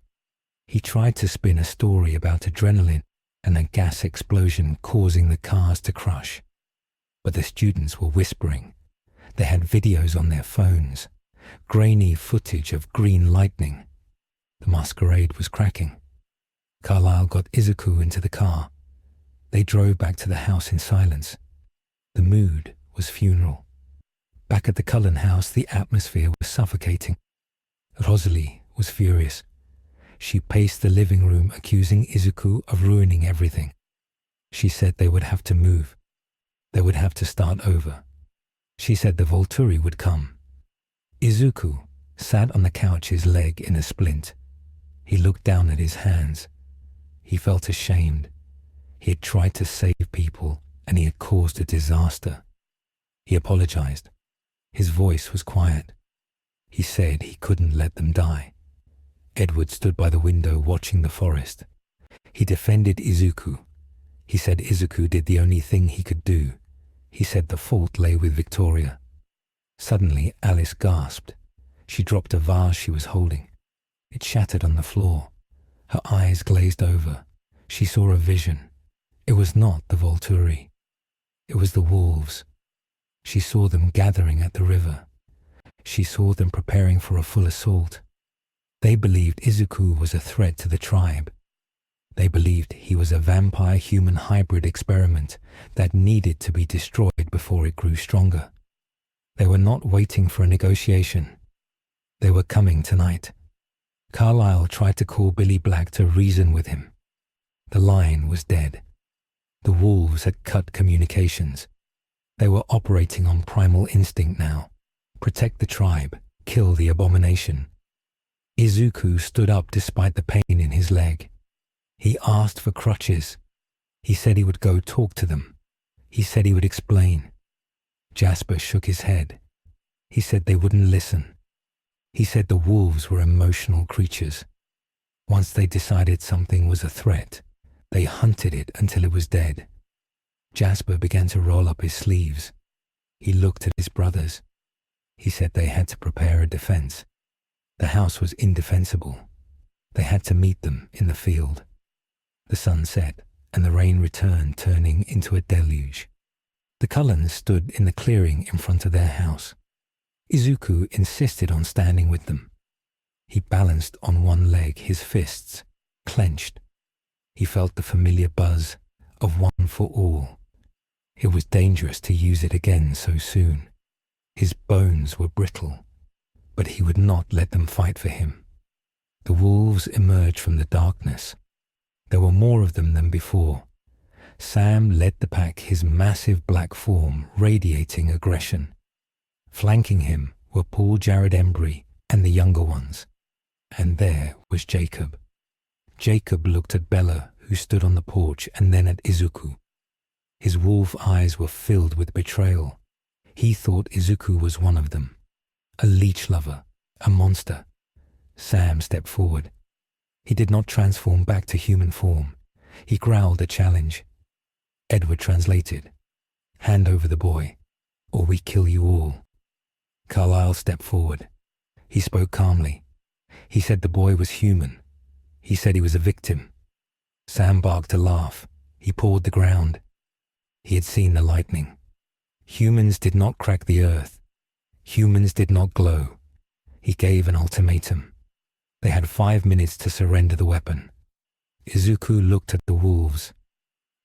He tried to spin a story about adrenaline and a gas explosion causing the cars to crush. But the students were whispering. They had videos on their phones, grainy footage of green lightning. The masquerade was cracking. Carlyle got Izuku into the car. They drove back to the house in silence. The mood was funeral. Back at the Cullen house, the atmosphere was suffocating. Rosalie was furious. She paced the living room, accusing Izuku of ruining everything. She said they would have to move. They would have to start over. She said the Volturi would come. Izuku sat on the couch, his leg in a splint. He looked down at his hands. He felt ashamed. He had tried to save people, and he had caused a disaster. He apologized. His voice was quiet. He said he couldn't let them die. Edward stood by the window watching the forest. He defended Izuku. He said Izuku did the only thing he could do. He said the fault lay with Victoria. Suddenly, Alice gasped. She dropped a vase she was holding. It shattered on the floor. Her eyes glazed over. She saw a vision. It was not the Volturi. It was the wolves. She saw them gathering at the river. She saw them preparing for a full assault. They believed Izuku was a threat to the tribe. They believed he was a vampire-human hybrid experiment that needed to be destroyed before it grew stronger. They were not waiting for a negotiation. They were coming tonight. Carlyle tried to call Billy Black to reason with him. The line was dead. The wolves had cut communications. They were operating on primal instinct now. Protect the tribe, kill the abomination. Izuku stood up despite the pain in his leg. He asked for crutches. He said he would go talk to them. He said he would explain. Jasper shook his head. He said they wouldn't listen. He said the wolves were emotional creatures. Once they decided something was a threat, they hunted it until it was dead. Jasper began to roll up his sleeves. He looked at his brothers. He said they had to prepare a defense. The house was indefensible. They had to meet them in the field. The sun set, and the rain returned, turning into a deluge. The Cullens stood in the clearing in front of their house. Izuku insisted on standing with them. He balanced on one leg, his fists clenched. He felt the familiar buzz of one for all. It was dangerous to use it again so soon. His bones were brittle, but he would not let them fight for him. The wolves emerged from the darkness. There were more of them than before. Sam led the pack, his massive black form radiating aggression. Flanking him were Paul, Jared, Embry, and the younger ones. And there was Jacob. Jacob looked at Bella, who stood on the porch, and then at Izuku. His wolf eyes were filled with betrayal. He thought Izuku was one of them. A leech lover, a monster. Sam stepped forward. He did not transform back to human form. He growled a challenge. Edward translated. Hand over the boy, or we kill you all. Carlyle stepped forward. He spoke calmly. He said the boy was human. He said he was a victim. Sam barked a laugh. He pawed the ground. He had seen the lightning. Humans did not crack the earth. Humans did not glow. He gave an ultimatum. They had 5 minutes to surrender the weapon. Izuku looked at the wolves.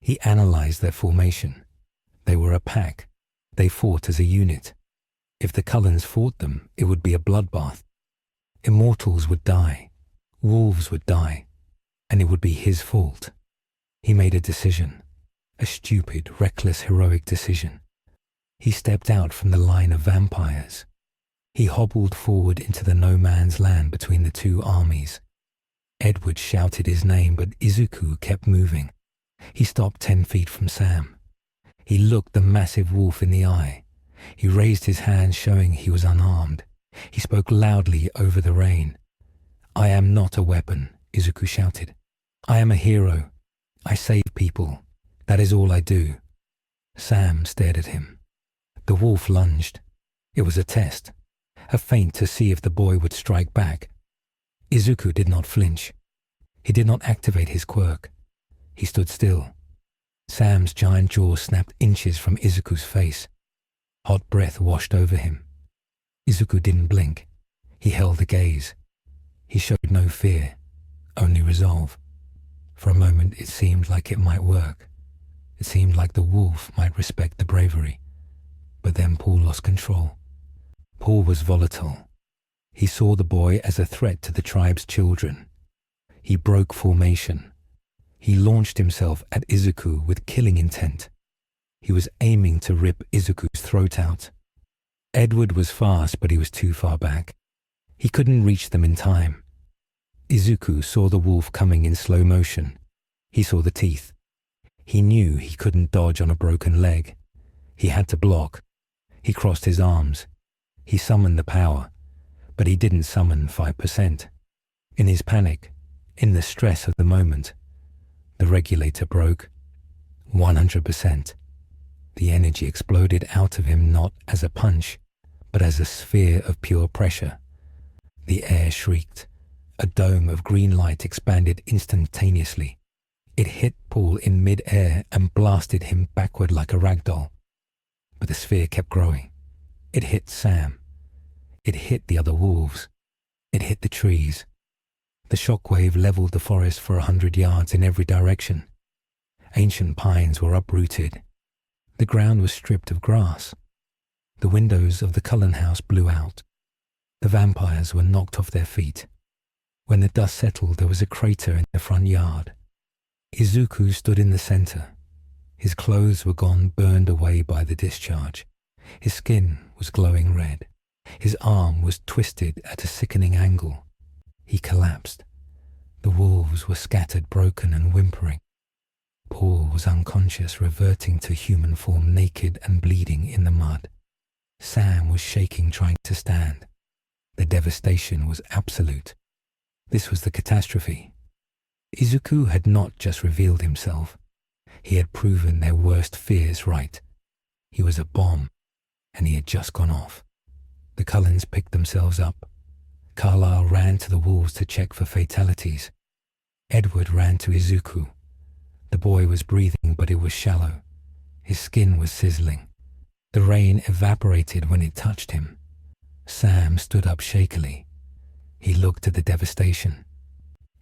He analyzed their formation. They were a pack. They fought as a unit. If the Cullens fought them, it would be a bloodbath. Immortals would die. Wolves would die. And it would be his fault. He made a decision. A stupid, reckless, heroic decision. He stepped out from the line of vampires. He hobbled forward into the no-man's land between the two armies. Edward shouted his name, but Izuku kept moving. He stopped 10 feet from Sam. He looked the massive wolf in the eye. He raised his hand, showing he was unarmed. He spoke loudly over the rain. "I am not a weapon," Izuku shouted. "I am a hero. I save people. That is all I do." Sam stared at him. The wolf lunged. It was a test, a feint to see if the boy would strike back. Izuku did not flinch. He did not activate his quirk. He stood still. Sam's giant jaw snapped inches from Izuku's face. Hot breath washed over him. Izuku didn't blink. He held the gaze. He showed no fear, only resolve. For a moment it seemed like it might work. It seemed like the wolf might respect the bravery. But then Paul lost control. Paul was volatile. He saw the boy as a threat to the tribe's children. He broke formation. He launched himself at Izuku with killing intent. He was aiming to rip Izuku's throat out. Edward was fast, but he was too far back. He couldn't reach them in time. Izuku saw the wolf coming in slow motion. He saw the teeth. He knew he couldn't dodge on a broken leg. He had to block. He crossed his arms. He summoned the power, but he didn't summon 5%. In his panic, in the stress of the moment, the regulator broke. 100%. The energy exploded out of him not as a punch, but as a sphere of pure pressure. The air shrieked. A dome of green light expanded instantaneously. It hit Paul in mid-air and blasted him backward like a ragdoll. But the sphere kept growing. It hit Sam. It hit the other wolves. It hit the trees. The shockwave leveled the forest for 100 yards in every direction. Ancient pines were uprooted. The ground was stripped of grass. The windows of the Cullen house blew out. The vampires were knocked off their feet. When the dust settled, there was a crater in the front yard. Izuku stood in the center. His clothes were gone, burned away by the discharge. His skin was glowing red. His arm was twisted at a sickening angle. He collapsed. The wolves were scattered, broken and whimpering. Paul was unconscious, reverting to human form, naked and bleeding in the mud. Sam was shaking, trying to stand. The devastation was absolute. This was the catastrophe. Izuku had not just revealed himself. He had proven their worst fears right. He was a bomb, and he had just gone off. The Cullens picked themselves up. Carlyle ran to the wolves to check for fatalities. Edward ran to Izuku. The boy was breathing, but it was shallow. His skin was sizzling. The rain evaporated when it touched him. Sam stood up shakily. He looked at the devastation.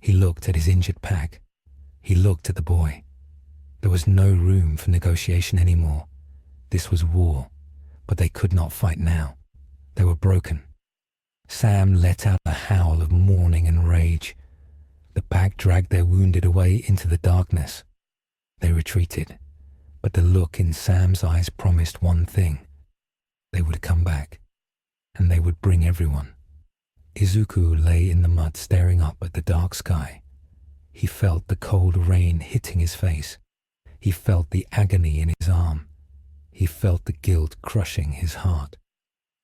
He looked at his injured pack. He looked at the boy. There was no room for negotiation anymore. This was war, but they could not fight now. They were broken. Sam let out a howl of mourning and rage. The pack dragged their wounded away into the darkness. They retreated, but the look in Sam's eyes promised one thing. They would come back, and they would bring everyone. Izuku lay in the mud staring up at the dark sky. He felt the cold rain hitting his face. He felt the agony in his arm. He felt the guilt crushing his heart.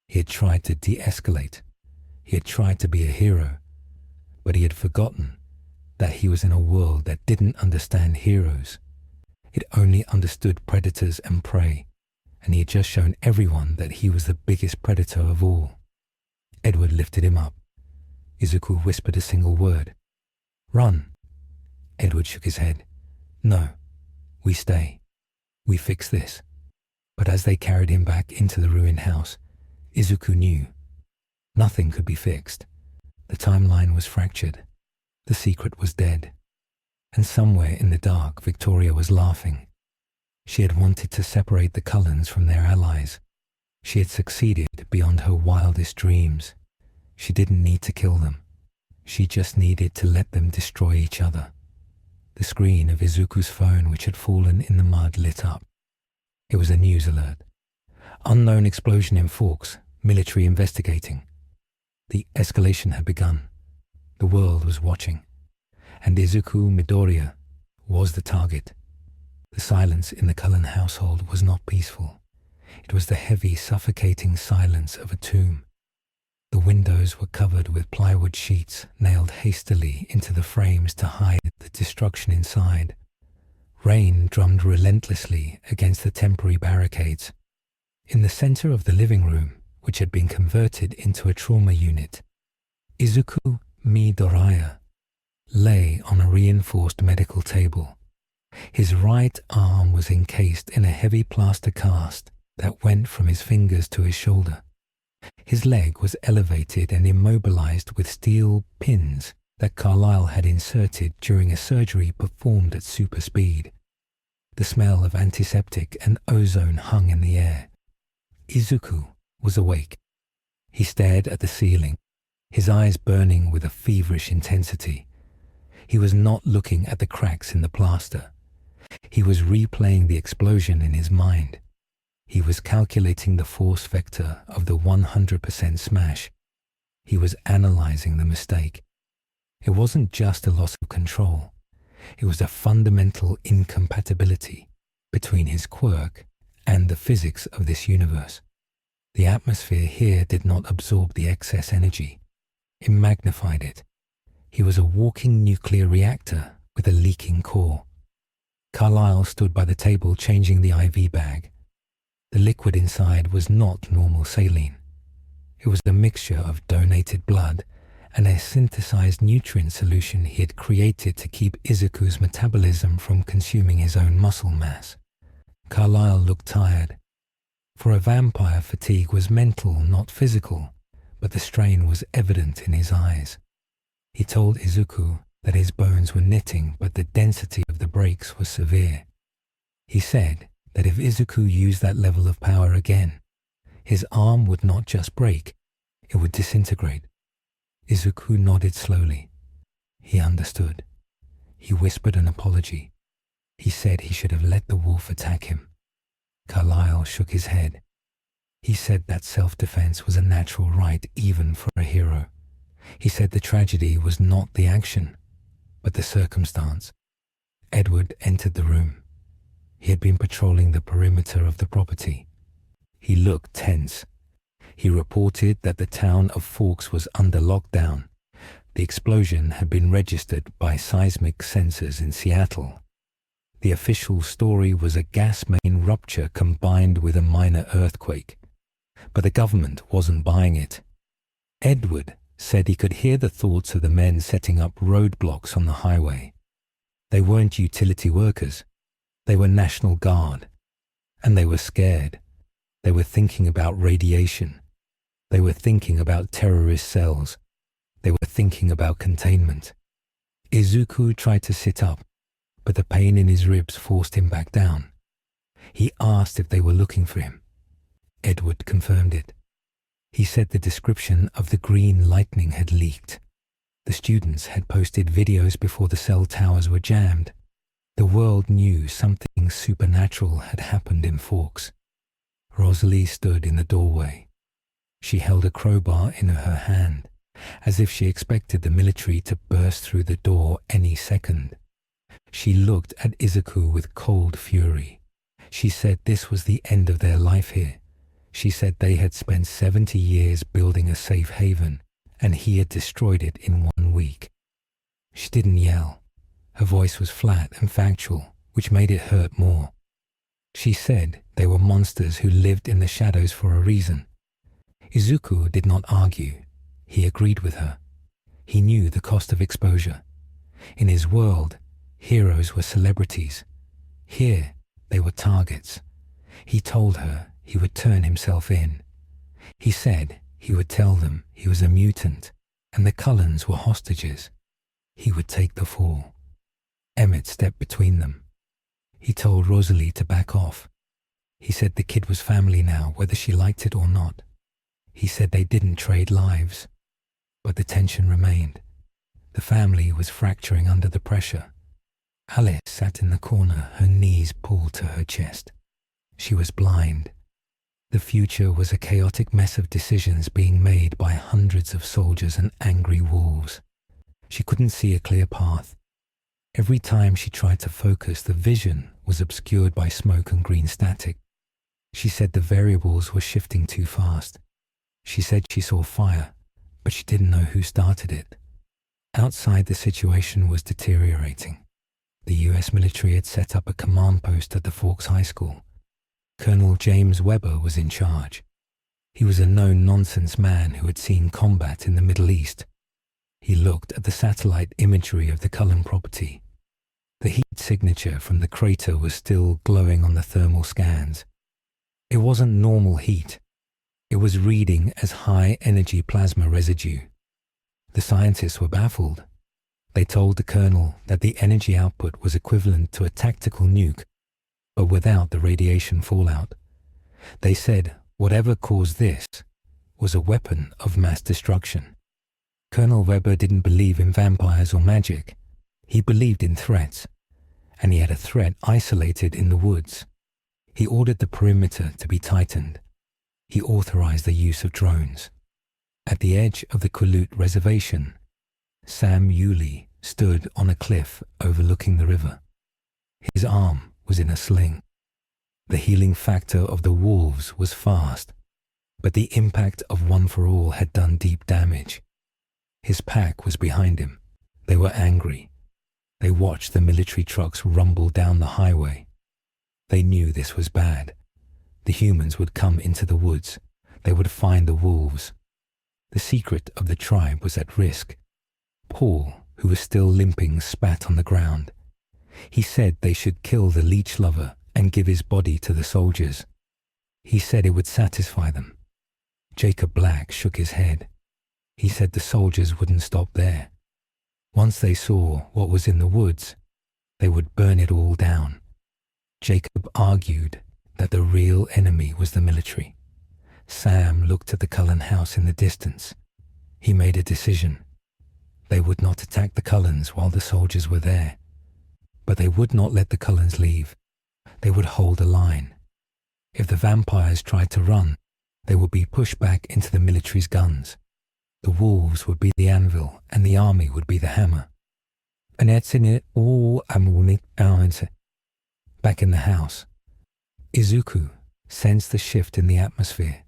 He had tried to de-escalate. He had tried to be a hero, but he had forgotten that he was in a world that didn't understand heroes. It only understood predators and prey, and he had just shown everyone that he was the biggest predator of all. Edward lifted him up. Izuku whispered a single word. "Run." Edward shook his head. "No, we stay. We fix this." But as they carried him back into the ruined house, Izuku knew nothing could be fixed. The timeline was fractured. The secret was dead. And somewhere in the dark, Victoria was laughing. She had wanted to separate the Cullens from their allies. She had succeeded beyond her wildest dreams. She didn't need to kill them. She just needed to let them destroy each other. The screen of Izuku's phone, which had fallen in the mud, lit up. It was a news alert. Unknown explosion in Forks, military investigating. The escalation had begun. The world was watching. And Izuku Midoriya was the target. The silence in the Cullen household was not peaceful. It was the heavy, suffocating silence of a tomb. The windows were covered with plywood sheets nailed hastily into the frames to hide the destruction inside. Rain drummed relentlessly against the temporary barricades. In the center of the living room, which had been converted into a trauma unit, Izuku Midoriya lay on a reinforced medical table. His right arm was encased in a heavy plaster cast that went from his fingers to his shoulder. His leg was elevated and immobilized with steel pins that Carlyle had inserted during a surgery performed at super speed. The smell of antiseptic and ozone hung in the air. Izuku was awake. He stared at the ceiling, his eyes burning with a feverish intensity. He was not looking at the cracks in the plaster. He was replaying the explosion in his mind. He was calculating the force vector of the 100% smash. He was analyzing the mistake. It wasn't just a loss of control. It was a fundamental incompatibility between his quirk and the physics of this universe. The atmosphere here did not absorb the excess energy. It magnified it. He was a walking nuclear reactor with a leaking core. Carlyle stood by the table changing the IV bag. The liquid inside was not normal saline. It was a mixture of donated blood and a synthesized nutrient solution he had created to keep Izuku's metabolism from consuming his own muscle mass. Carlyle looked tired. For a vampire, fatigue was mental, not physical, but the strain was evident in his eyes. He told Izuku that his bones were knitting, but the density of the breaks was severe. He said that if Izuku used that level of power again, his arm would not just break, it would disintegrate. Izuku nodded slowly. He understood. He whispered an apology. He said he should have let the wolf attack him. Carlyle shook his head. He said that self-defense was a natural right even for a hero. He said the tragedy was not the action, but the circumstance. Edward entered the room. He had been patrolling the perimeter of the property. He looked tense. He reported that the town of Forks was under lockdown. The explosion had been registered by seismic sensors in Seattle. The official story was a gas main rupture combined with a minor earthquake. But the government wasn't buying it. Edward said he could hear the thoughts of the men setting up roadblocks on the highway. They weren't utility workers. They were National Guard. And they were scared. They were thinking about radiation. They were thinking about terrorist cells. They were thinking about containment. Izuku tried to sit up, but the pain in his ribs forced him back down. He asked if they were looking for him. Edward confirmed it. He said the description of the green lightning had leaked. The students had posted videos before the cell towers were jammed. The world knew something supernatural had happened in Forks. Rosalie stood in the doorway. She held a crowbar in her hand, as if she expected the military to burst through the door any second. She looked at Izuku with cold fury. She said this was the end of their life here. She said they had spent 70 years building a safe haven, and he had destroyed it in 1 week. She didn't yell. Her voice was flat and factual, which made it hurt more. She said they were monsters who lived in the shadows for a reason. Izuku did not argue. He agreed with her. He knew the cost of exposure. In his world, heroes were celebrities. Here, they were targets. He told her he would turn himself in. He said he would tell them he was a mutant and the Cullens were hostages. He would take the fall. Emmett stepped between them. He told Rosalie to back off. He said the kid was family now, whether she liked it or not. He said they didn't trade lives, but the tension remained. The family was fracturing under the pressure. Alice sat in the corner, her knees pulled to her chest. She was blind. The future was a chaotic mess of decisions being made by hundreds of soldiers and angry wolves. She couldn't see a clear path. Every time she tried to focus, the vision was obscured by smoke and green static. She said the variables were shifting too fast. She said she saw fire, but she didn't know who started it. Outside, the situation was deteriorating. The US military had set up a command post at the Forks High School. Colonel James Webber was in charge. He was a no-nonsense man who had seen combat in the Middle East. He looked at the satellite imagery of the Cullen property. The heat signature from the crater was still glowing on the thermal scans. It wasn't normal heat. It was reading as high-energy plasma residue. The scientists were baffled. They told the colonel that the energy output was equivalent to a tactical nuke, but without the radiation fallout. They said whatever caused this was a weapon of mass destruction. Colonel Webber didn't believe in vampires or magic. He believed in threats, and he had a threat isolated in the woods. He ordered the perimeter to be tightened. He authorized the use of drones. At the edge of the Quileute reservation, Sam Yulee stood on a cliff overlooking the river. His arm was in a sling. The healing factor of the wolves was fast, but the impact of One for All had done deep damage. His pack was behind him. They were angry. They watched the military trucks rumble down the highway. They knew this was bad. The humans would come into the woods. They would find the wolves. The secret of the tribe was at risk. Paul, who was still limping, spat on the ground. He said they should kill the leech lover and give his body to the soldiers. He said it would satisfy them. Jacob Black shook his head. He said the soldiers wouldn't stop there. Once they saw what was in the woods, they would burn it all down. Jacob argued that the real enemy was the military. Sam looked at the Cullen house in the distance. He made a decision. They would not attack the Cullens while the soldiers were there. But they would not let the Cullens leave. They would hold a line. If the vampires tried to run, they would be pushed back into the military's guns. The wolves would be the anvil and the army would be the hammer. Back in the house, Izuku sensed the shift in the atmosphere.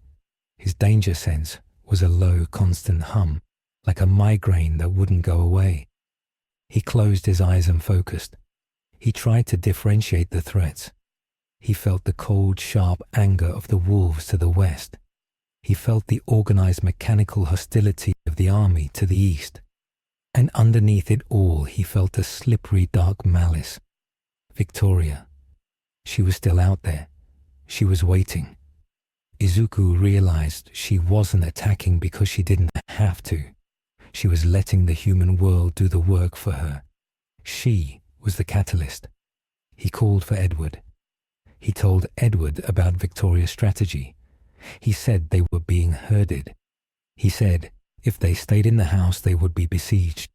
His danger sense was a low, constant hum, like a migraine that wouldn't go away. He closed his eyes and focused. He tried to differentiate the threats. He felt the cold, sharp anger of the wolves to the west. He felt the organized mechanical hostility of the army to the east. And underneath it all, he felt a slippery, dark malice. Victoria. She was still out there. She was waiting. Izuku realized she wasn't attacking because she didn't have to. She was letting the human world do the work for her. She was the catalyst. He called for Edward. He told Edward about Victoria's strategy. He said they were being herded. He said if they stayed in the house, they would be besieged.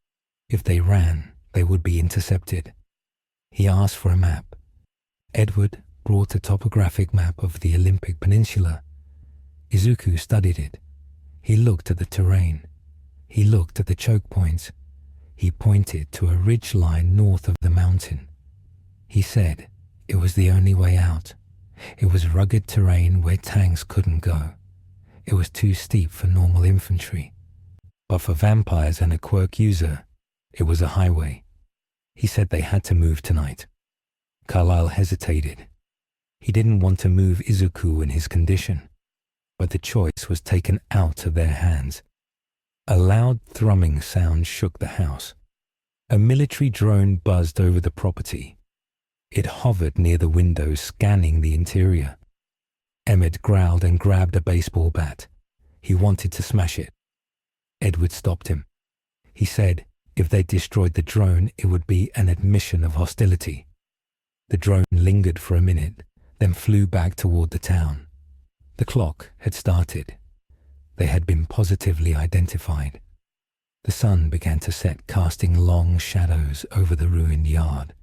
If they ran, they would be intercepted. He asked for a map. Edward brought a topographic map of the Olympic Peninsula. Izuku studied it. He looked at the terrain. He looked at the choke points. He pointed to a ridge line north of the mountain. He said it was the only way out. It was rugged terrain where tanks couldn't go. It was too steep for normal infantry. But for vampires and a quirk user, it was a highway. He said they had to move tonight. Carlyle hesitated. He didn't want to move Izuku in his condition, but the choice was taken out of their hands. A loud thrumming sound shook the house. A military drone buzzed over the property. It hovered near the window, scanning the interior. Emmett growled and grabbed a baseball bat. He wanted to smash it. Edward stopped him. He said if they destroyed the drone, it would be an admission of hostility. The drone lingered for a minute, then flew back toward the town. The clock had started. They had been positively identified. The sun began to set, casting long shadows over the ruined yard.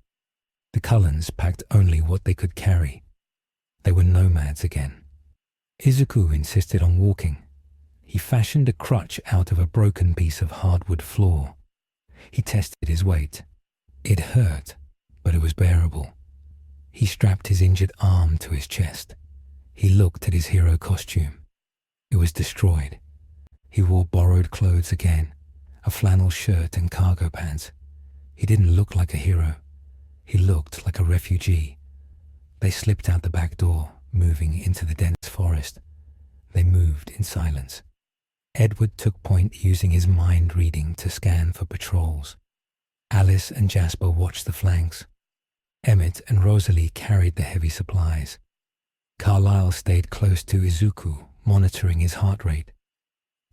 The Cullens packed only what they could carry. They were nomads again. Izuku insisted on walking. He fashioned a crutch out of a broken piece of hardwood floor. He tested his weight. It hurt, but it was bearable. He strapped his injured arm to his chest. He looked at his hero costume. It was destroyed. He wore borrowed clothes again, a flannel shirt and cargo pants. He didn't look like a hero. He looked like a refugee. They slipped out the back door, moving into the dense forest. They moved in silence. Edward took point using his mind reading to scan for patrols. Alice and Jasper watched the flanks. Emmett and Rosalie carried the heavy supplies. Carlyle stayed close to Izuku, monitoring his heart rate.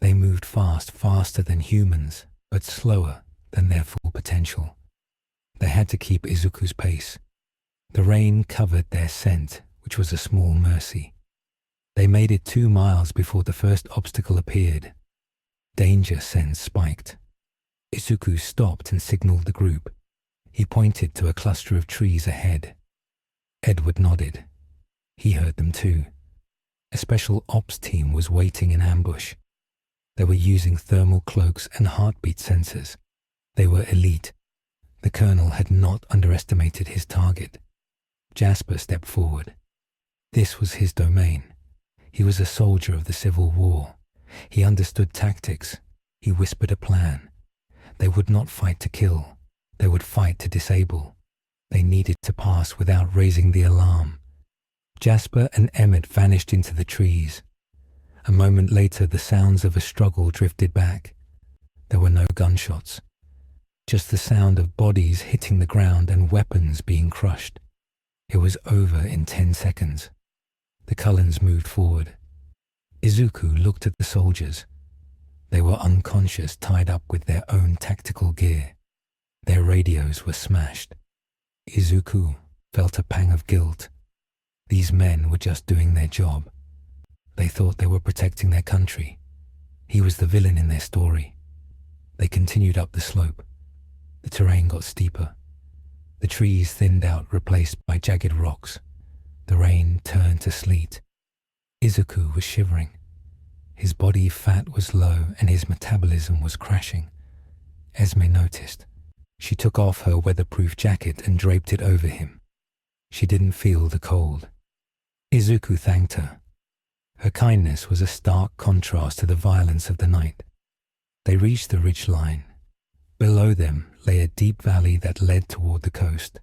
They moved fast, faster than humans, but slower than their full potential. They had to keep Izuku's pace. The rain covered their scent, which was a small mercy. They made it 2 miles before the first obstacle appeared. Danger sense spiked. Izuku stopped and signaled the group. He pointed to a cluster of trees ahead. Edward nodded. He heard them too. A special ops team was waiting in ambush. They were using thermal cloaks and heartbeat sensors. They were elite. The colonel had not underestimated his target. Jasper stepped forward. This was his domain. He was a soldier of the Civil War. He understood tactics. He whispered a plan. They would not fight to kill. They would fight to disable. They needed to pass without raising the alarm. Jasper and Emmett vanished into the trees. A moment later, the sounds of a struggle drifted back. There were no gunshots, just the sound of bodies hitting the ground and weapons being crushed. It was over in 10 seconds. The Cullens moved forward. Izuku looked at the soldiers. They were unconscious, tied up with their own tactical gear. Their radios were smashed. Izuku felt a pang of guilt. These men were just doing their job. They thought they were protecting their country. He was the villain in their story. They continued up the slope. The terrain got steeper. The trees thinned out, replaced by jagged rocks. The rain turned to sleet. Izuku was shivering. His body fat was low and his metabolism was crashing. Esme noticed. She took off her weatherproof jacket and draped it over him. She didn't feel the cold. Izuku thanked her. Her kindness was a stark contrast to the violence of the night. They reached the ridgeline. Below them lay a deep valley that led toward the coast.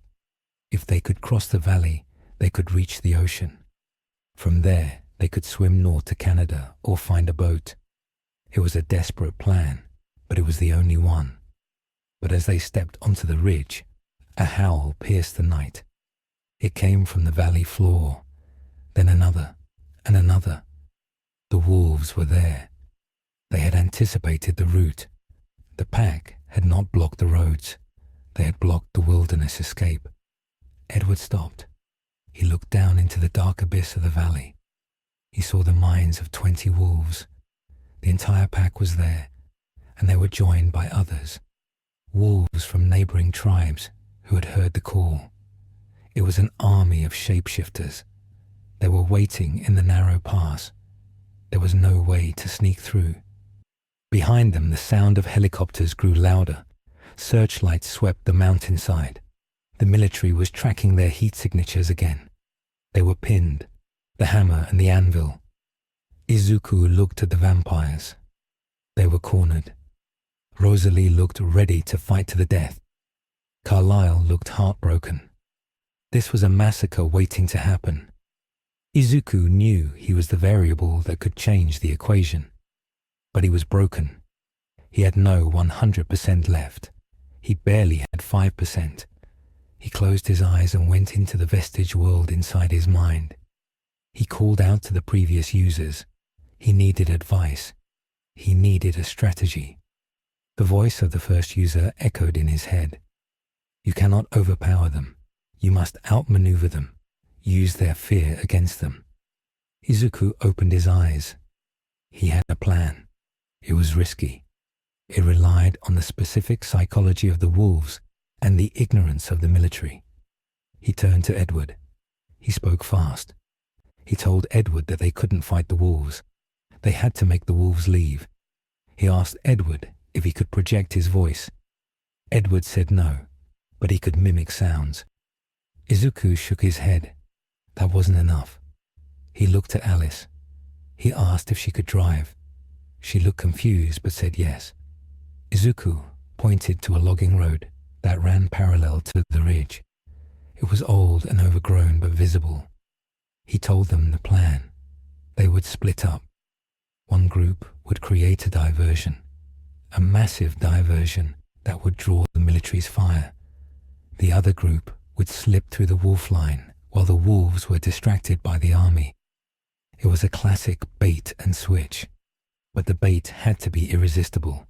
If they could cross the valley, they could reach the ocean. From there, they could swim north to Canada or find a boat. It was a desperate plan, but it was the only one. But as they stepped onto the ridge, a howl pierced the night. It came from the valley floor, then another, and another. The wolves were there. They had anticipated the route. The pack had not blocked the roads. They had blocked the wilderness escape. Edward stopped. He looked down into the dark abyss of the valley. He saw the minds of 20 wolves. The entire pack was there, and they were joined by others. Wolves from neighboring tribes who had heard the call. It was an army of shapeshifters. They were waiting in the narrow pass. There was no way to sneak through. Behind them, the sound of helicopters grew louder. Searchlights swept the mountainside. The military was tracking their heat signatures again. They were pinned, the hammer and the anvil. Izuku looked at the vampires. They were cornered. Rosalie looked ready to fight to the death. Carlyle looked heartbroken. This was a massacre waiting to happen. Izuku knew he was the variable that could change the equation. But he was broken. He had no 100% left. He barely had 5%. He closed his eyes and went into the vestige world inside his mind. He called out to the previous users. He needed advice. He needed a strategy. The voice of the first user echoed in his head. You cannot overpower them. You must outmaneuver them. Use their fear against them. Izuku opened his eyes. He had a plan. It was risky. It relied on the specific psychology of the wolves and the ignorance of the military. He turned to Edward. He spoke fast. He told Edward that they couldn't fight the wolves. They had to make the wolves leave. He asked Edward if he could project his voice. Edward said no, but he could mimic sounds. Izuku shook his head. That wasn't enough. He looked at Alice. He asked if she could drive. She looked confused but said yes. Izuku pointed to a logging road that ran parallel to the ridge. It was old and overgrown but visible. He told them the plan. They would split up. One group would create a diversion, a massive diversion that would draw the military's fire. The other group would slip through the wolf line while the wolves were distracted by the army. It was a classic bait and switch, but the bait had to be irresistible.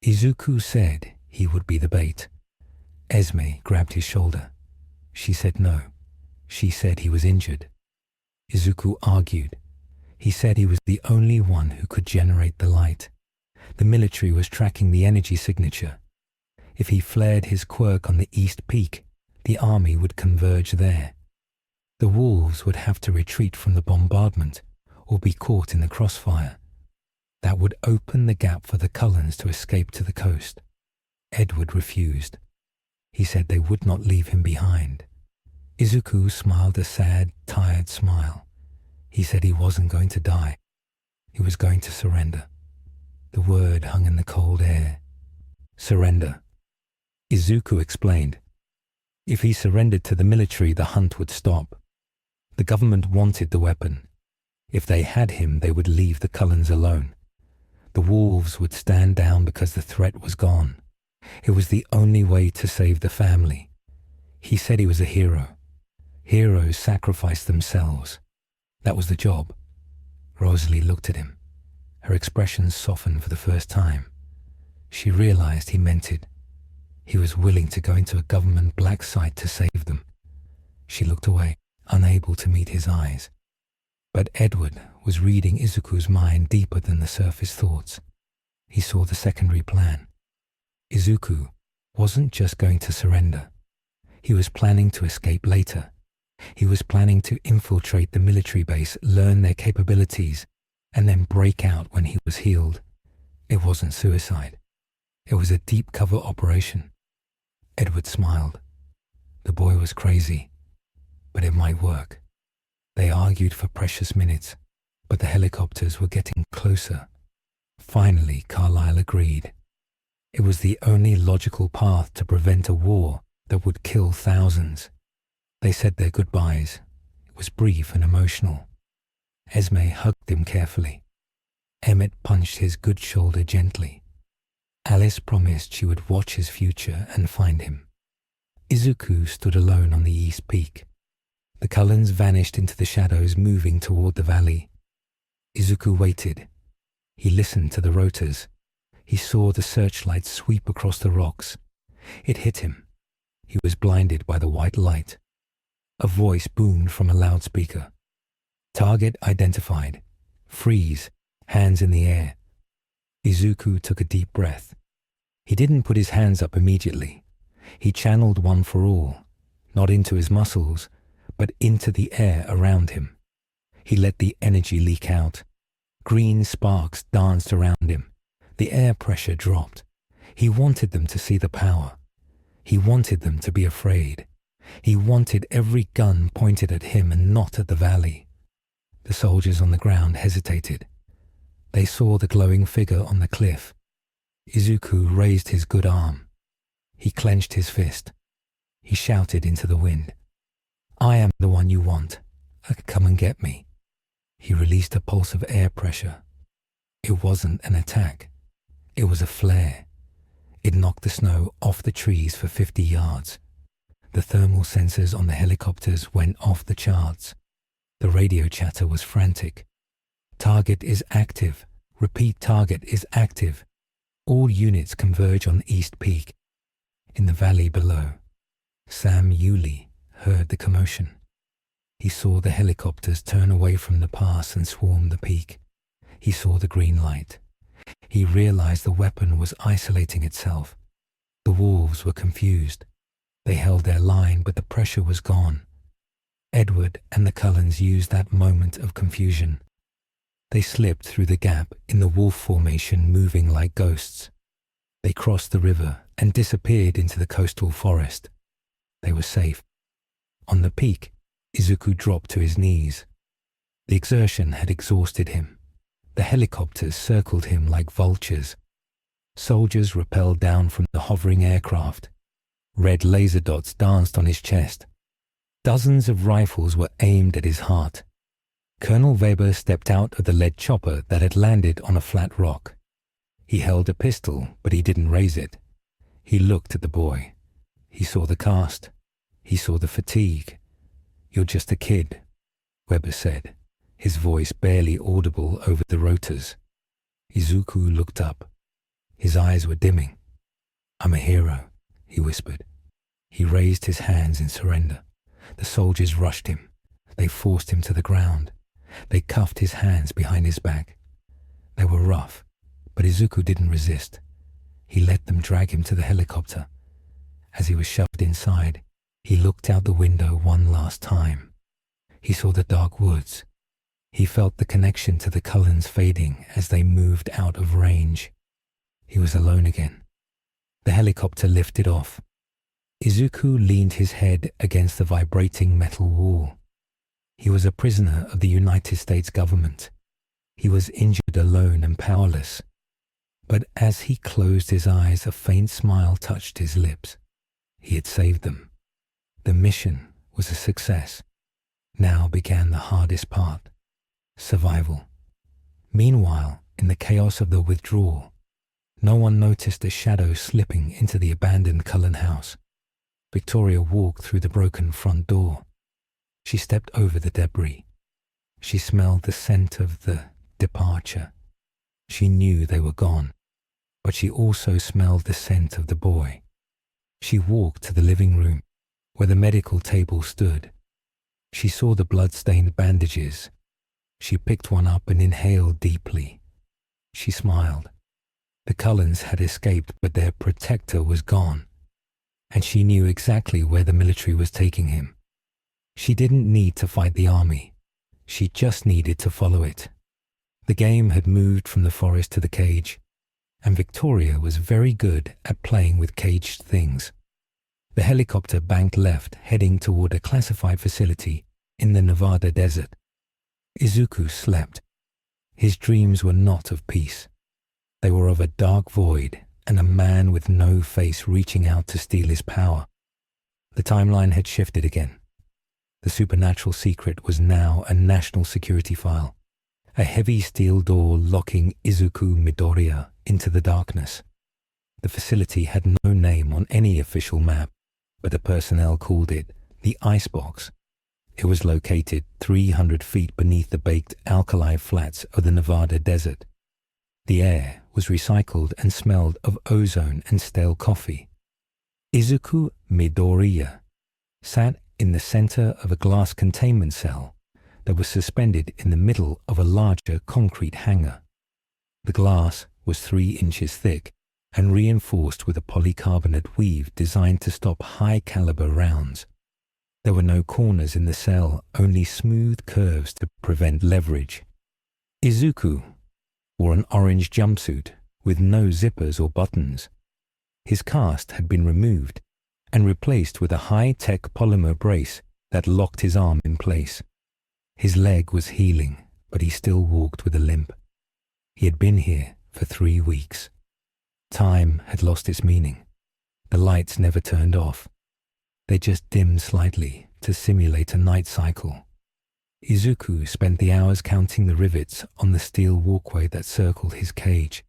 Izuku said he would be the bait. Esme grabbed his shoulder. She said no. She said he was injured. Izuku argued. He said he was the only one who could generate the light. The military was tracking the energy signature. If he flared his quirk on the east peak, the army would converge there. The wolves would have to retreat from the bombardment or be caught in the crossfire. That would open the gap for the Cullens to escape to the coast. Edward refused. He said they would not leave him behind. Izuku smiled a sad, tired smile. He said he wasn't going to die. He was going to surrender. The word hung in the cold air. Surrender. Izuku explained. If he surrendered to the military, the hunt would stop. The government wanted the weapon. If they had him, they would leave the Cullens alone. The wolves would stand down because the threat was gone. It was the only way to save the family. He said he was a hero. Heroes sacrificed themselves. That was the job. Rosalie looked at him. Her expression softened for the first time. She realized he meant it. He was willing to go into a government black site to save them. She looked away, unable to meet his eyes. But Edward was reading Izuku's mind deeper than the surface thoughts. He saw the secondary plan. Izuku wasn't just going to surrender. He was planning to escape later. He was planning to infiltrate the military base, learn their capabilities, and then break out when he was healed. It wasn't suicide. It was a deep cover operation. Edward smiled. The boy was crazy, but it might work. They argued for precious minutes, but the helicopters were getting closer. Finally, Carlyle agreed. It was the only logical path to prevent a war that would kill thousands. They said their goodbyes. It was brief and emotional. Esme hugged him carefully. Emmett punched his good shoulder gently. Alice promised she would watch his future and find him. Izuku stood alone on the east peak. The Cullens vanished into the shadows, moving toward the valley. Izuku waited. He listened to the rotors. He saw the searchlight sweep across the rocks. It hit him. He was blinded by the white light. A voice boomed from a loudspeaker. Target identified. Freeze. Hands in the air. Izuku took a deep breath. He didn't put his hands up immediately. He channeled one for all, not into his muscles, but into the air around him. He let the energy leak out. Green sparks danced around him. The air pressure dropped. He wanted them to see the power. He wanted them to be afraid. He wanted every gun pointed at him and not at the valley. The soldiers on the ground hesitated. They saw the glowing figure on the cliff. Izuku raised his good arm. He clenched his fist. He shouted into the wind. I am the one you want. Come and get me. He released a pulse of air pressure. It wasn't an attack. It was a flare. It knocked the snow off the trees for 50 yards. The thermal sensors on the helicopters went off the charts. The radio chatter was frantic. Target is active. Repeat, target is active. All units converge on East Peak. In the valley below, Sam Yulee heard the commotion. He saw the helicopters turn away from the pass and swarm the peak. He saw the green light. He realized the weapon was isolating itself. The wolves were confused. They held their line, but the pressure was gone. Edward and the Cullens used that moment of confusion. They slipped through the gap in the wolf formation, moving like ghosts. They crossed the river and disappeared into the coastal forest. They were safe. On the peak, Izuku dropped to his knees. The exertion had exhausted him. The helicopters circled him like vultures. Soldiers rappelled down from the hovering aircraft. Red laser dots danced on his chest. Dozens of rifles were aimed at his heart. Colonel Weber stepped out of the lead chopper that had landed on a flat rock. He held a pistol, but he didn't raise it. He looked at the boy. He saw the cast. He saw the fatigue. You're just a kid, Weber said, his voice barely audible over the rotors. Izuku looked up. His eyes were dimming. I'm a hero, he whispered. He raised his hands in surrender. The soldiers rushed him. They forced him to the ground. They cuffed his hands behind his back. They were rough, but Izuku didn't resist. He let them drag him to the helicopter. As he was shoved inside, he looked out the window one last time. He saw the dark woods. He felt the connection to the Cullens fading as they moved out of range. He was alone again. The helicopter lifted off. Izuku leaned his head against the vibrating metal wall. He was a prisoner of the United States government. He was injured, alone, and powerless. But as he closed his eyes, a faint smile touched his lips. He had saved them. The mission was a success. Now began the hardest part: survival. Meanwhile, in the chaos of the withdrawal, no one noticed a shadow slipping into the abandoned Cullen house. Victoria walked through the broken front door. She stepped over the debris. She smelled the scent of the departure. She knew they were gone, but she also smelled the scent of the boy. She walked to the living room, where the medical table stood. She saw the blood-stained bandages. She picked one up and inhaled deeply. She smiled. The Cullens had escaped, but their protector was gone, and she knew exactly where the military was taking him. She didn't need to fight the army. She just needed to follow it. The game had moved from the forest to the cage, and Victoria was very good at playing with caged things. The helicopter banked left, heading toward a classified facility in the Nevada desert. Izuku slept. His dreams were not of peace. They were of a dark void and a man with no face reaching out to steal his power. The timeline had shifted again. The supernatural secret was now a national security file, a heavy steel door locking Izuku Midoriya into the darkness. The facility had no name on any official map, but the personnel called it the Icebox. It was located 300 feet beneath the baked alkali flats of the Nevada desert. The air was recycled and smelled of ozone and stale coffee. Izuku Midoriya sat in the center of a glass containment cell that was suspended in the middle of a larger concrete hangar. The glass was 3 inches thick and reinforced with a polycarbonate weave designed to stop high-caliber rounds. There were no corners in the cell, only smooth curves to prevent leverage. Izuku wore an orange jumpsuit with no zippers or buttons. His cast had been removed and replaced with a high-tech polymer brace that locked his arm in place. His leg was healing, but he still walked with a limp. He had been here for 3 weeks. Time had lost its meaning. The lights never turned off. They just dimmed slightly to simulate a night cycle. Izuku spent the hours counting the rivets on the steel walkway that circled his cage.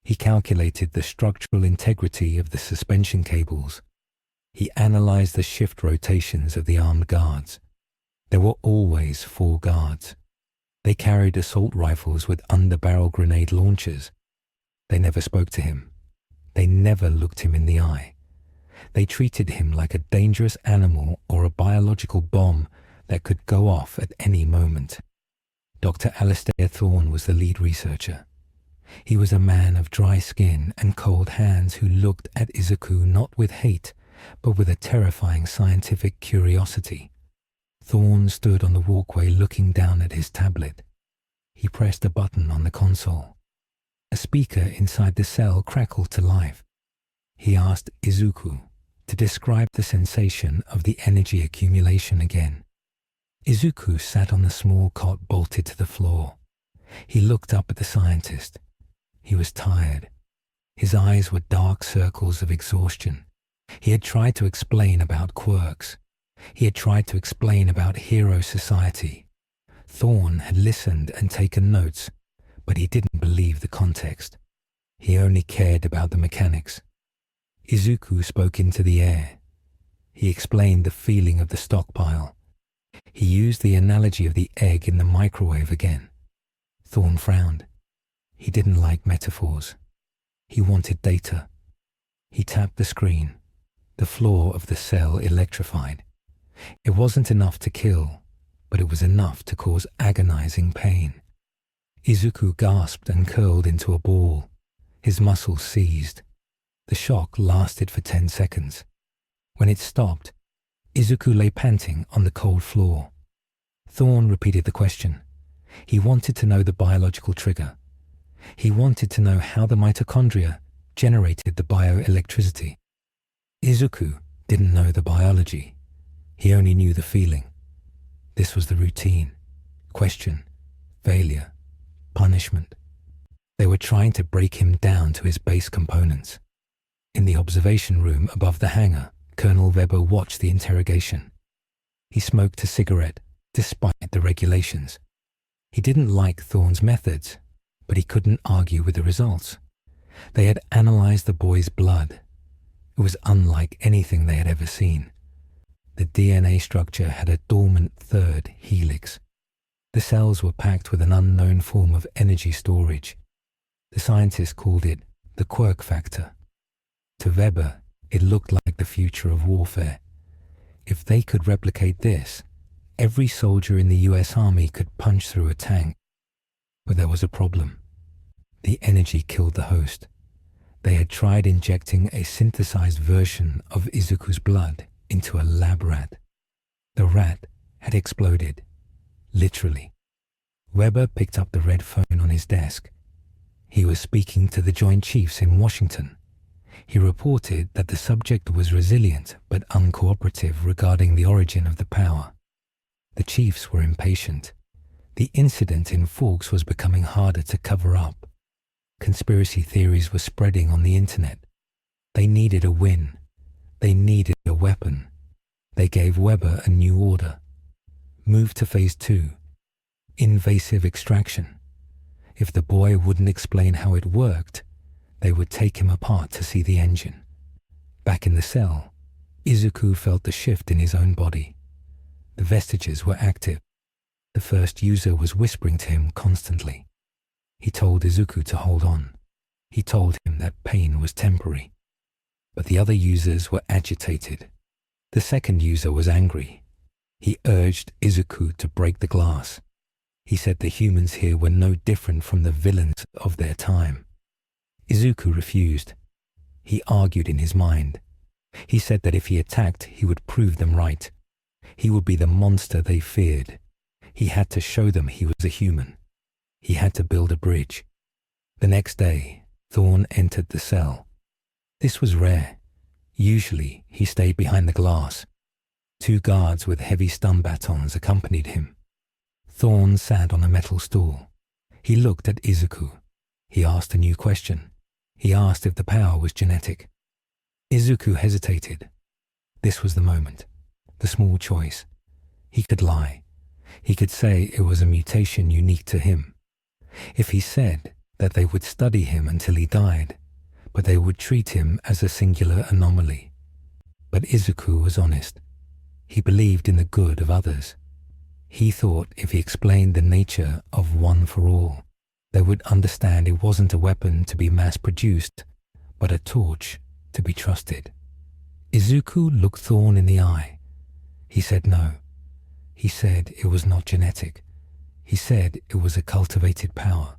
He calculated the structural integrity of the suspension cables. He analyzed the shift rotations of the armed guards. There were always 4 guards. They carried assault rifles with underbarrel grenade launchers. They never spoke to him. They never looked him in the eye. They treated him like a dangerous animal or a biological bomb that could go off at any moment. Dr. Alistair Thorne was the lead researcher. He was a man of dry skin and cold hands who looked at Izuku not with hate, but with a terrifying scientific curiosity. Thorne stood on the walkway looking down at his tablet. He pressed a button on the console. A speaker inside the cell crackled to life. He asked Izuku to describe the sensation of the energy accumulation again. Izuku sat on the small cot bolted to the floor. He looked up at the scientist. He was tired. His eyes were dark circles of exhaustion. He had tried to explain about quirks. He had tried to explain about hero society. Thorne had listened and taken notes, but he didn't believe the context. He only cared about the mechanics. Izuku spoke into the air. He explained the feeling of the stockpile. He used the analogy of the egg in the microwave again. Thorne frowned. He didn't like metaphors. He wanted data. He tapped the screen. The floor of the cell electrified. It wasn't enough to kill, but it was enough to cause agonizing pain. Izuku gasped and curled into a ball. His muscles seized. The shock lasted for 10 seconds. When it stopped, Izuku lay panting on the cold floor. Thorne repeated the question. He wanted to know the biological trigger. He wanted to know how the mitochondria generated the bioelectricity. Izuku didn't know the biology. He only knew the feeling. This was the routine. Question, failure, punishment. They were trying to break him down to his base components. In the observation room above the hangar, Colonel Weber watched the interrogation. He smoked a cigarette, despite the regulations. He didn't like Thorne's methods, but he couldn't argue with the results. They had analyzed the boy's blood. It was unlike anything they had ever seen. The DNA structure had a dormant third helix. The cells were packed with an unknown form of energy storage. The scientists called it the quirk factor. To Weber, it looked like the future of warfare. If they could replicate this, every soldier in the US Army could punch through a tank. But there was a problem. The energy killed the host. They had tried injecting a synthesized version of Izuku's blood into a lab rat. The rat had exploded. Literally. Weber picked up the red phone on his desk. He was speaking to the Joint Chiefs in Washington. He reported that the subject was resilient but uncooperative regarding the origin of the power. The chiefs were impatient. The incident in Forks was becoming harder to cover up. Conspiracy theories were spreading on the internet. They needed a win. They needed a weapon. They gave Weber a new order. Move to Phase 2. Invasive extraction. If the boy wouldn't explain how it worked, they would take him apart to see the engine. Back in the cell, Izuku felt the shift in his own body. The vestiges were active. The first user was whispering to him constantly. He told Izuku to hold on. He told him that pain was temporary. But the other users were agitated. The second user was angry. He urged Izuku to break the glass. He said the humans here were no different from the villains of their time. Izuku refused. He argued in his mind. He said that if he attacked, he would prove them right. He would be the monster they feared. He had to show them he was a human. He had to build a bridge. The next day, Thorne entered the cell. This was rare. Usually, he stayed behind the glass. 2 guards with heavy stun batons accompanied him. Thorne sat on a metal stool. He looked at Izuku. He asked a new question. He asked if the power was genetic. Izuku hesitated. This was the moment. The small choice. He could lie. He could say it was a mutation unique to him. If he said that they would study him until he died, but they would treat him as a singular anomaly. But Izuku was honest. He believed in the good of others. He thought if he explained the nature of one for all, they would understand it wasn't a weapon to be mass-produced, but a torch to be trusted. Izuku looked Thorne in the eye. He said no. He said it was not genetic. He said it was a cultivated power.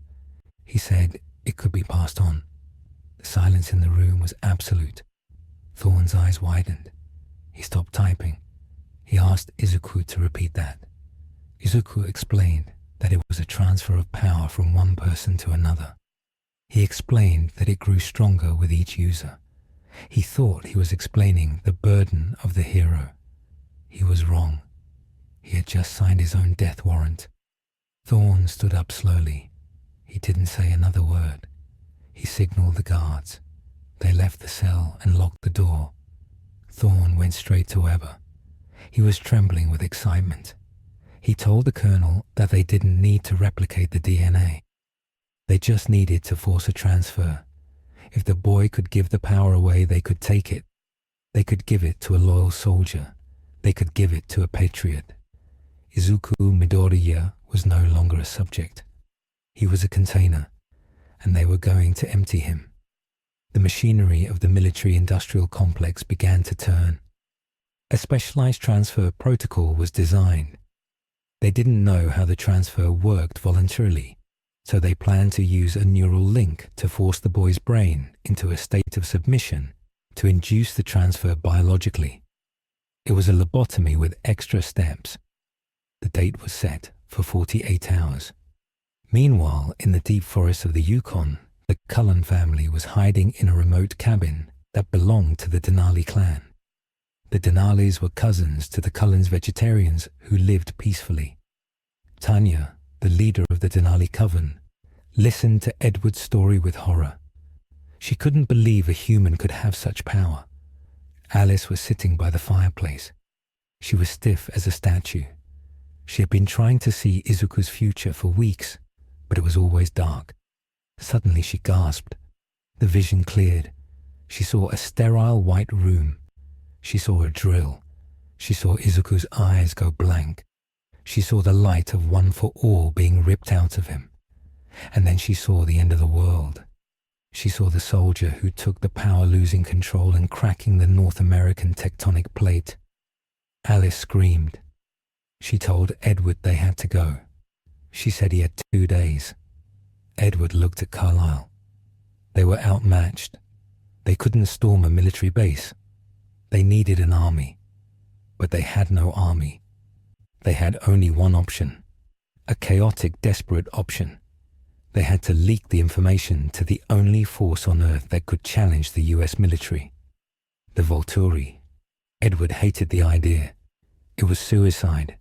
He said it could be passed on. The silence in the room was absolute. Thorne's eyes widened. He stopped typing. He asked Izuku to repeat that. Izuku explained that it was a transfer of power from one person to another. He explained that it grew stronger with each user. He thought he was explaining the burden of the hero. He was wrong. He had just signed his own death warrant. Thorne stood up slowly. He didn't say another word. He signaled the guards. They left the cell and locked the door. Thorne went straight to Weber. He was trembling with excitement. He told the colonel that they didn't need to replicate the DNA. They just needed to force a transfer. If the boy could give the power away, they could take it. They could give it to a loyal soldier. They could give it to a patriot. Izuku Midoriya was no longer a subject. He was a container, and they were going to empty him. The machinery of the military-industrial complex began to turn. A specialized transfer protocol was designed. They didn't know how the transfer worked voluntarily, so they planned to use a neural link to force the boy's brain into a state of submission to induce the transfer biologically. It was a lobotomy with extra steps. The date was set for 48 hours. Meanwhile, in the deep forests of the Yukon, the Cullen family was hiding in a remote cabin that belonged to the Denali clan. The Denalis were cousins to the Cullens vegetarians who lived peacefully. Tanya, the leader of the Denali coven, listened to Edward's story with horror. She couldn't believe a human could have such power. Alice was sitting by the fireplace. She was stiff as a statue. She had been trying to see Izuku's future for weeks, but it was always dark. Suddenly she gasped. The vision cleared. She saw a sterile white room. She saw a drill. She saw Izuku's eyes go blank. She saw the light of One for All being ripped out of him. And then she saw the end of the world. She saw the soldier who took the power losing control and cracking the North American tectonic plate. Alice screamed. She told Edward they had to go. She said he had 2 days. Edward looked at Carlyle. They were outmatched. They couldn't storm a military base. They needed an army. But they had no army. They had only one option. A chaotic, desperate option. They had to leak the information to the only force on Earth that could challenge the US military. The Volturi. Edward hated the idea. It was suicide.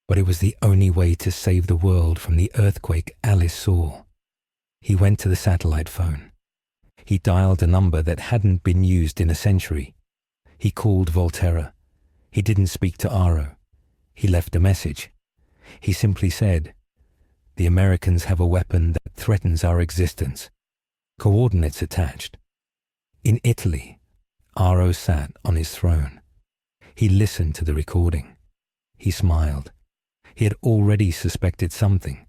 But it was the only way to save the world from the earthquake Alice saw. He went to the satellite phone. He dialed a number that hadn't been used in a century. He called Volterra. He didn't speak to Aro. He left a message. He simply said, "The Americans have a weapon that threatens our existence." Coordinates attached. In Italy, Aro sat on his throne. He listened to the recording. He smiled. He had already suspected something.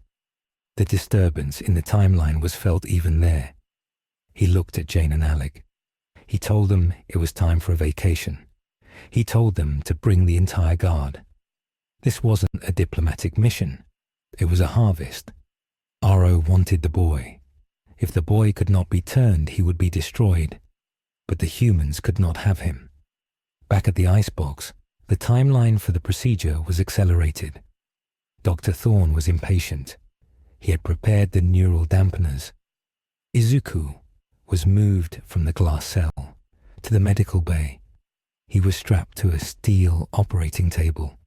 The disturbance in the timeline was felt even there. He looked at Jane and Alec. He told them it was time for a vacation. He told them to bring the entire guard. This wasn't a diplomatic mission. It was a harvest. Aro wanted the boy. If the boy could not be turned, he would be destroyed. But the humans could not have him. Back at the icebox, the timeline for the procedure was accelerated. Dr. Thorne was impatient. He had prepared the neural dampeners. Izuku was moved from the glass cell to the medical bay. He was strapped to a steel operating table.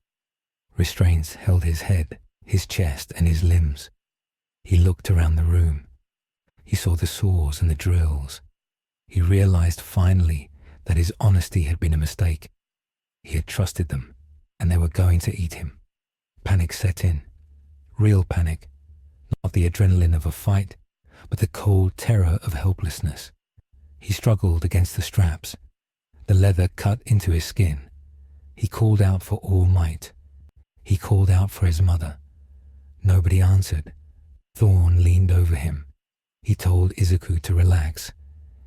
Restraints held his head, his chest, and his limbs. He looked around the room. He saw the saws and the drills. He realized finally that his honesty had been a mistake. He had trusted them, and they were going to eat him. Panic set in. Real panic. Not the adrenaline of a fight, but the cold terror of helplessness. He struggled against the straps. The leather cut into his skin. He called out for all might. He called out for his mother. Nobody answered. Thorne leaned over him. He told Izuku to relax.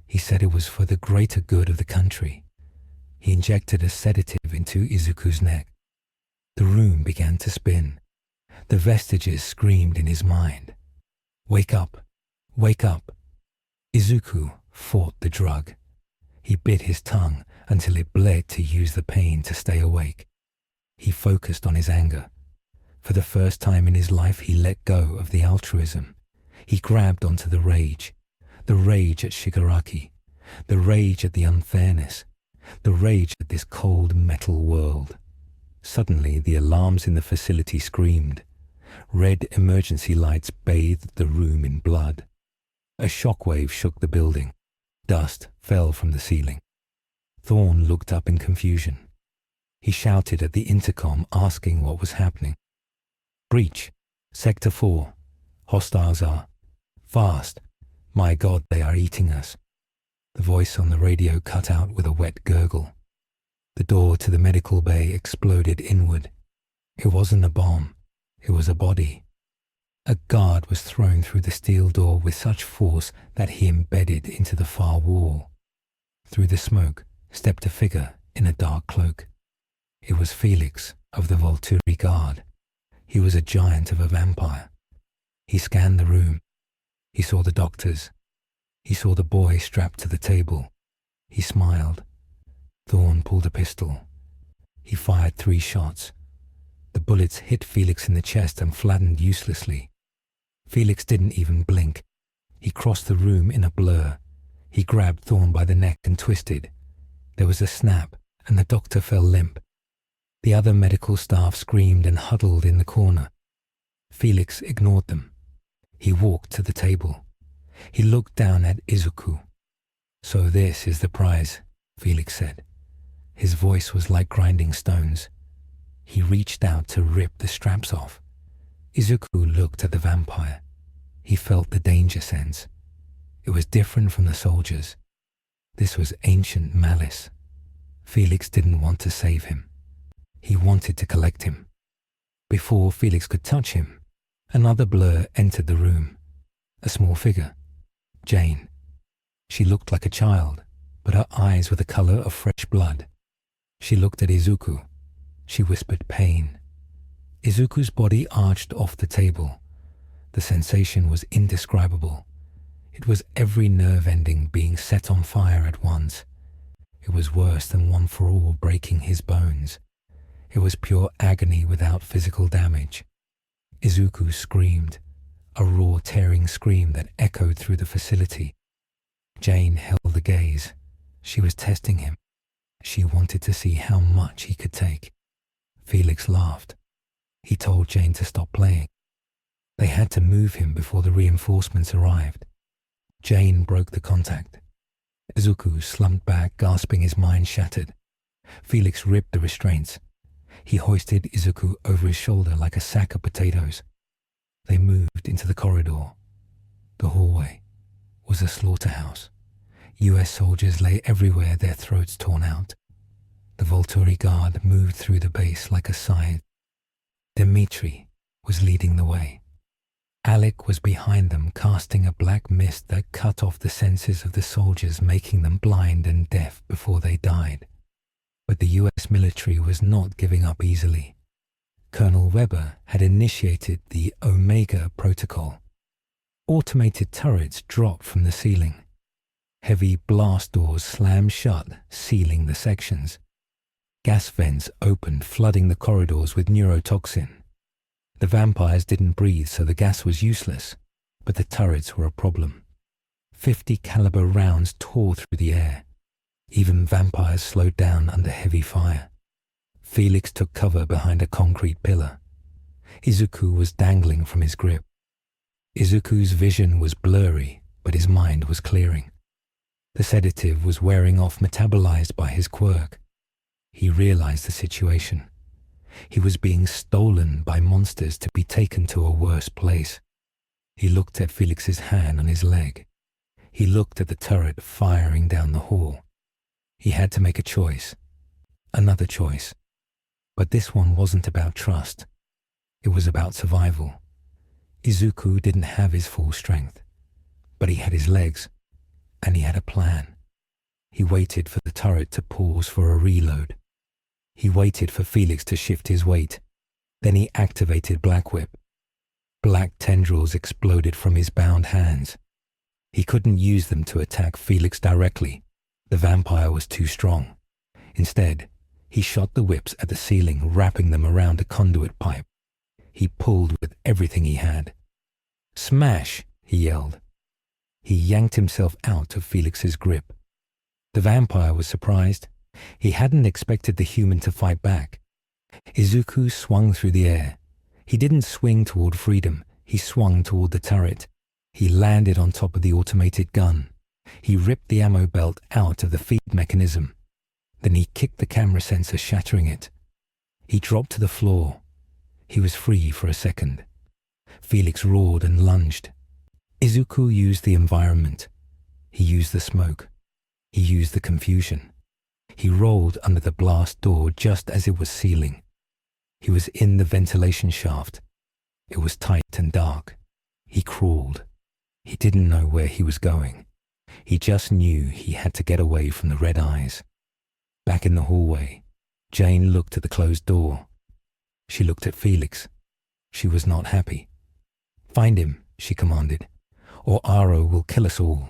He said it was for the greater good of the country. He injected a sedative into Izuku's neck. The room began to spin. The vestiges screamed in his mind. "Wake up! Wake up!" Izuku fought the drug. He bit his tongue until it bled to use the pain to stay awake. He focused on his anger. For the first time in his life, he let go of the altruism. He grabbed onto the rage at Shigaraki, the rage at the unfairness, the rage at this cold metal world. Suddenly, the alarms in the facility screamed. Red emergency lights bathed the room in blood. A shockwave shook the building. Dust fell from the ceiling. Thorne looked up in confusion. He shouted at the intercom, asking what was happening. "Breach! Sector 4. Hostiles are. Fast! My God, they are eating us." The voice on the radio cut out with a wet gurgle. The door to the medical bay exploded inward. It wasn't a bomb. It was a body. A guard was thrown through the steel door with such force that he embedded into the far wall. Through the smoke stepped a figure in a dark cloak. It was Felix of the Volturi Guard. He was a giant of a vampire. He scanned the room. He saw the doctors. He saw the boy strapped to the table. He smiled. Thorne pulled a pistol. He fired 3 shots. The bullets hit Felix in the chest and flattened uselessly. Felix didn't even blink. He crossed the room in a blur. He grabbed Thorne by the neck and twisted. There was a snap, and the doctor fell limp. The other medical staff screamed and huddled in the corner. Felix ignored them. He walked to the table. He looked down at Izuku. "So this is the prize," Felix said. His voice was like grinding stones. He reached out to rip the straps off. Izuku looked at the vampire. He felt the danger sense. It was different from the soldiers. This was ancient malice. Felix didn't want to save him. He wanted to collect him. Before Felix could touch him, another blur entered the room. A small figure. Jane. She looked like a child, but her eyes were the color of fresh blood. She looked at Izuku. She whispered pain. Izuku's body arched off the table. The sensation was indescribable. It was every nerve ending being set on fire at once. It was worse than One for All breaking his bones. It was pure agony without physical damage. Izuku screamed, a raw tearing scream that echoed through the facility. Jane held the gaze. She was testing him. She wanted to see how much he could take. Felix laughed. He told Jane to stop playing. They had to move him before the reinforcements arrived. Jane broke the contact. Izuku slumped back, gasping, his mind shattered. Felix ripped the restraints. He hoisted Izuku over his shoulder like a sack of potatoes. They moved into the corridor. The hallway was a slaughterhouse. US soldiers lay everywhere, their throats torn out. The Volturi guard moved through the base like a scythe. Dmitri was leading the way. Alec was behind them, casting a black mist that cut off the senses of the soldiers, making them blind and deaf before they died. But the US military was not giving up easily. Colonel Weber had initiated the Omega Protocol. Automated turrets dropped from the ceiling. Heavy blast doors slammed shut, sealing the sections. Gas vents opened, flooding the corridors with neurotoxin. The vampires didn't breathe, so the gas was useless, but the turrets were a problem. 50 caliber rounds tore through the air. Even vampires slowed down under heavy fire. Felix took cover behind a concrete pillar. Izuku was dangling from his grip. Izuku's vision was blurry, but his mind was clearing. The sedative was wearing off, metabolized by his quirk. He realized the situation. He was being stolen by monsters to be taken to a worse place. He looked at Felix's hand on his leg. He looked at the turret firing down the hall. He had to make a choice. Another choice. But this one wasn't about trust. It was about survival. Izuku didn't have his full strength, but he had his legs, and he had a plan. He waited for the turret to pause for a reload. He waited for Felix to shift his weight. Then he activated Black Whip. Black tendrils exploded from his bound hands. He couldn't use them to attack Felix directly. The vampire was too strong. Instead, he shot the whips at the ceiling, wrapping them around a conduit pipe. He pulled with everything he had. "Smash!" he yelled. He yanked himself out of Felix's grip. The vampire was surprised. He hadn't expected the human to fight back. Izuku swung through the air. He didn't swing toward freedom. He swung toward the turret. He landed on top of the automated gun. He ripped the ammo belt out of the feed mechanism. Then he kicked the camera sensor, shattering it. He dropped to the floor. He was free for a second. Felix roared and lunged. Izuku used the environment. He used the smoke. He used the confusion. He rolled under the blast door just as it was sealing. He was in the ventilation shaft. It was tight and dark. He crawled. He didn't know where he was going. He just knew he had to get away from the red eyes. Back in the hallway, Jane looked at the closed door. She looked at Felix. She was not happy. "Find him," she commanded, "or Aro will kill us all."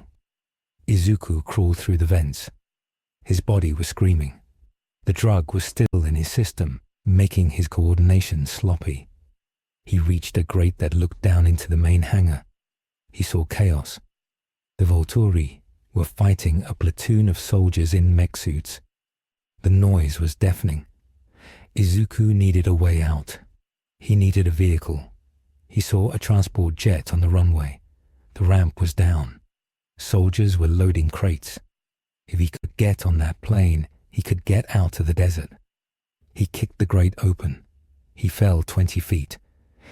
Izuku crawled through the vents. His body was screaming. The drug was still in his system, making his coordination sloppy. He reached a grate that looked down into the main hangar. He saw chaos. The Volturi were fighting a platoon of soldiers in mech suits. The noise was deafening. Izuku needed a way out. He needed a vehicle. He saw a transport jet on the runway. The ramp was down. Soldiers were loading crates. If he could get on that plane, He could get out of the desert. He kicked the grate open. He fell 20 feet.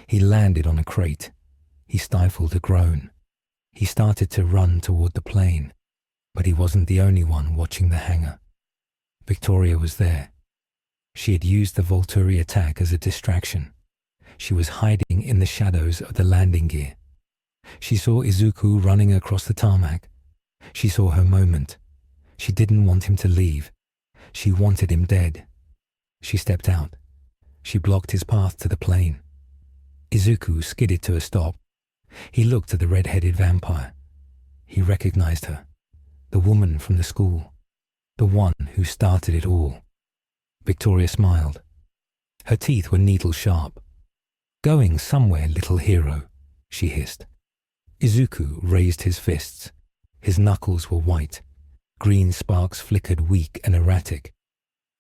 He landed on a crate. He stifled a groan. He started to run toward the plane, but he wasn't the only one watching the hangar. Victoria was there. She had used the Volturi attack as a distraction. She was hiding in the shadows of the landing gear. She saw Izuku running across the tarmac. She saw her moment. She didn't want him to leave. She wanted him dead. She stepped out. She blocked his path to the plane. Izuku skidded to a stop. He looked at the red-headed vampire. He recognized her. The woman from the school. The one who started it all. Victoria smiled. Her teeth were needle-sharp. "Going somewhere, little hero," she hissed. Izuku raised his fists. His knuckles were white. Green sparks flickered weak and erratic.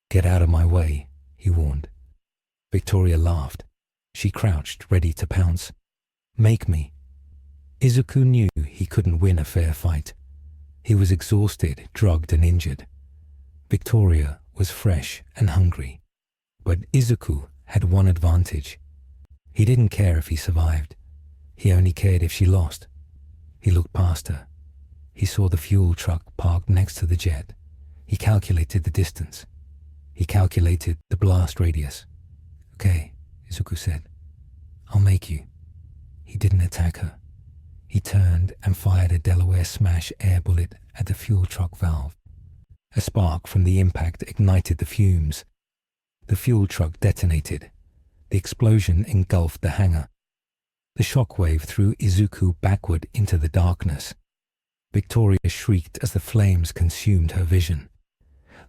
"Get out of my way," he warned. Victoria laughed. She crouched, ready to pounce. "Make me." Izuku knew he couldn't win a fair fight. He was exhausted, drugged and injured. Victoria was fresh and hungry. But Izuku had one advantage. He didn't care if he survived. He only cared if she lost. He looked past her. He saw the fuel truck parked next to the jet. He calculated the distance. He calculated the blast radius. "Okay," Izuku said. "I'll make you." He didn't attack her. He turned and fired a Delaware Smash air bullet at the fuel truck valve. A spark from the impact ignited the fumes. The fuel truck detonated. The explosion engulfed the hangar. The shockwave threw Izuku backward into the darkness. Victoria shrieked as the flames consumed her vision.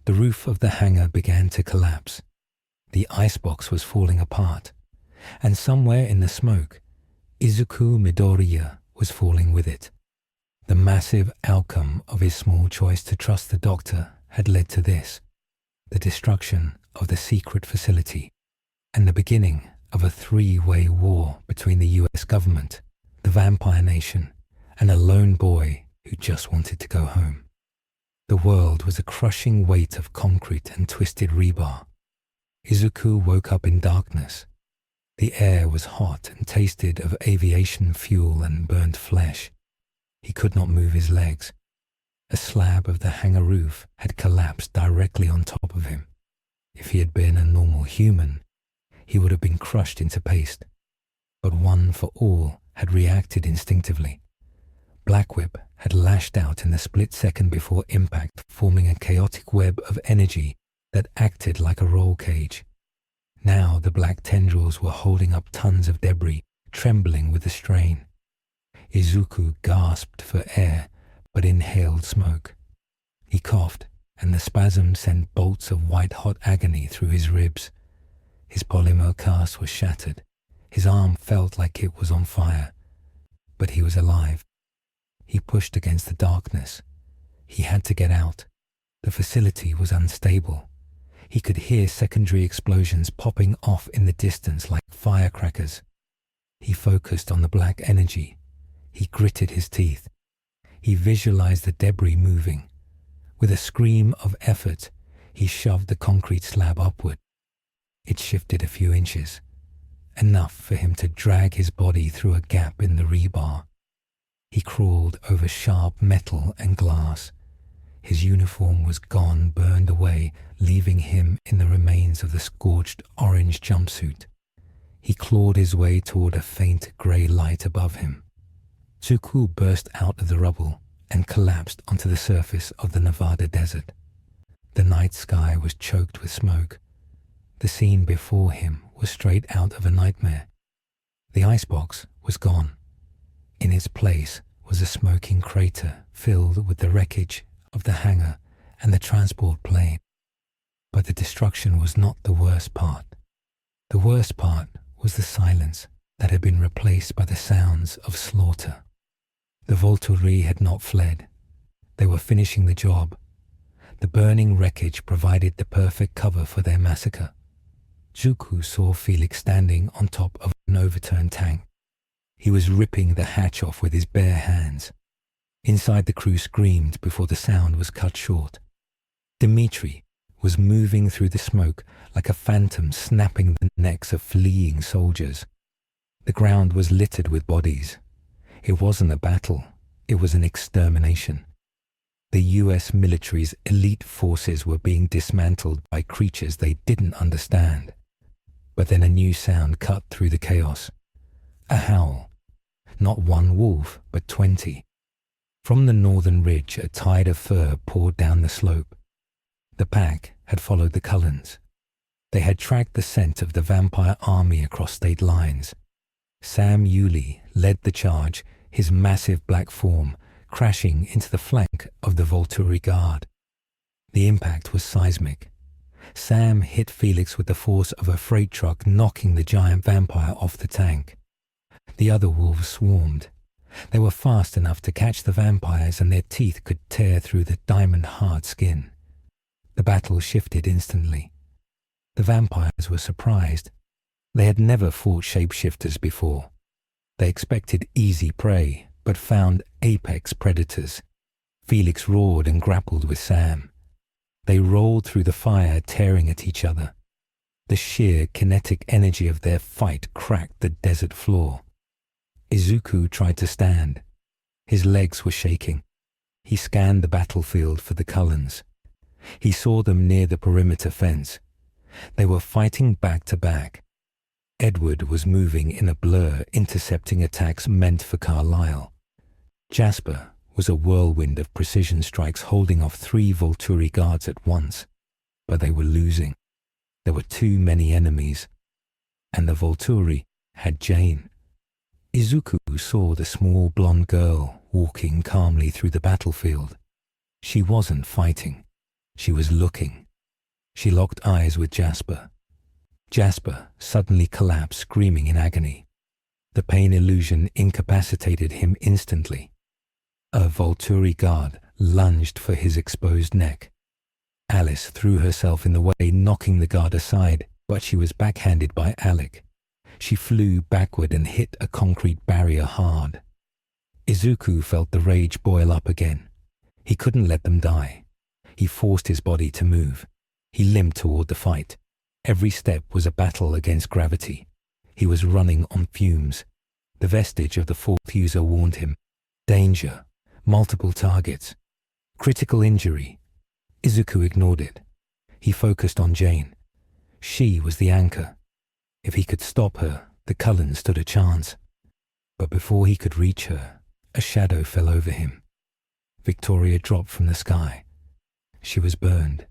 The roof of the hangar began to collapse. The icebox was falling apart, and somewhere in the smoke, Izuku Midoriya was falling with it. The massive outcome of his small choice to trust the doctor had led to this: the destruction of the secret facility, and the beginning of a three-way war between the US government, the vampire nation, and a lone boy who just wanted to go home. The world was a crushing weight of concrete and twisted rebar. Izuku woke up in darkness. The air was hot and tasted of aviation fuel and burnt flesh. He could not move his legs. A slab of the hangar roof had collapsed directly on top of him. If he had been a normal human, he would have been crushed into paste. But One for All had reacted instinctively. Blackwhip had lashed out in the split second before impact, forming a chaotic web of energy that acted like a roll cage. Now the black tendrils were holding up tons of debris, trembling with the strain. Izuku gasped for air, but inhaled smoke. He coughed, and the spasm sent bolts of white-hot agony through his ribs. His polymer cast was shattered. His arm felt like it was on fire. But he was alive. He pushed against the darkness. He had to get out. The facility was unstable. He could hear secondary explosions popping off in the distance like firecrackers. He focused on the black energy. He gritted his teeth. He visualized the debris moving. With a scream of effort, he shoved the concrete slab upward. It shifted a few inches, enough for him to drag his body through a gap in the rebar. He crawled over sharp metal and glass. His uniform was gone, burned away, leaving him in the remains of the scorched orange jumpsuit. He clawed his way toward a faint grey light above him. Tsuku burst out of the rubble and collapsed onto the surface of the Nevada desert. The night sky was choked with smoke. The scene before him was straight out of a nightmare. The icebox was gone. In its place was a smoking crater filled with the wreckage of the hangar and the transport plane. But the destruction was not the worst part. The worst part was the silence that had been replaced by the sounds of slaughter. The Volturi had not fled. They were finishing the job. The burning wreckage provided the perfect cover for their massacre. Zuku saw Felix standing on top of an overturned tank. He was ripping the hatch off with his bare hands. Inside, the crew screamed before the sound was cut short. Dimitri was moving through the smoke like a phantom snapping the necks of fleeing soldiers. The ground was littered with bodies. It wasn't a battle, it was an extermination. The US military's elite forces were being dismantled by creatures they didn't understand. But then a new sound cut through the chaos. A howl. Not one wolf, but 20. From the northern ridge, a tide of fur poured down the slope. The pack had followed the Cullens. They had tracked the scent of the vampire army across state lines. Sam Yulee led the charge, his massive black form crashing into the flank of the Volturi guard. The impact was seismic. Sam hit Felix with the force of a freight truck, knocking the giant vampire off the tank. The other wolves swarmed. They were fast enough to catch the vampires, and their teeth could tear through the diamond-hard skin. The battle shifted instantly. The vampires were surprised. They had never fought shapeshifters before. They expected easy prey, but found apex predators. Felix roared and grappled with Sam. They rolled through the fire, tearing at each other. The sheer kinetic energy of their fight cracked the desert floor. Izuku tried to stand. His legs were shaking. He scanned the battlefield for the Cullens. He saw them near the perimeter fence. They were fighting back to back. Edward was moving in a blur, intercepting attacks meant for Carlisle. Jasper was a whirlwind of precision strikes, holding off 3 Volturi guards at once. But they were losing. There were too many enemies. And the Volturi had Jane. Izuku saw the small blonde girl walking calmly through the battlefield. She wasn't fighting. She was looking. She locked eyes with Jasper. Jasper suddenly collapsed, screaming in agony. The pain illusion incapacitated him instantly. A Volturi guard lunged for his exposed neck. Alice threw herself in the way, knocking the guard aside, but she was backhanded by Alec. She flew backward and hit a concrete barrier hard. Izuku felt the rage boil up again. He couldn't let them die. He forced his body to move. He limped toward the fight. Every step was a battle against gravity. He was running on fumes. The vestige of the 4th user warned him. Danger. Multiple targets. Critical injury. Izuku ignored it. He focused on Jane. She was the anchor. If he could stop her, the Cullens stood a chance. But before he could reach her, a shadow fell over him. Victoria dropped from the sky. She was burned.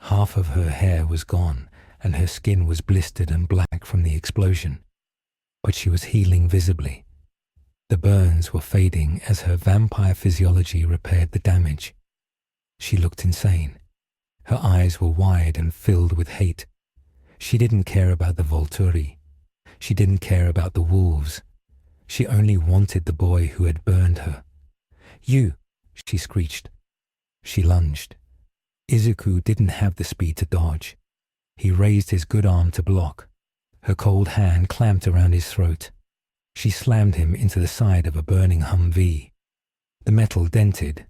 Half of her hair was gone, and her skin was blistered and black from the explosion. But she was healing visibly. The burns were fading as her vampire physiology repaired the damage. She looked insane. Her eyes were wide and filled with hate. She didn't care about the Volturi. She didn't care about the wolves. She only wanted the boy who had burned her. "You!" she screeched. She lunged. Izuku didn't have the speed to dodge. He raised his good arm to block. Her cold hand clamped around his throat. She slammed him into the side of a burning Humvee. The metal dented.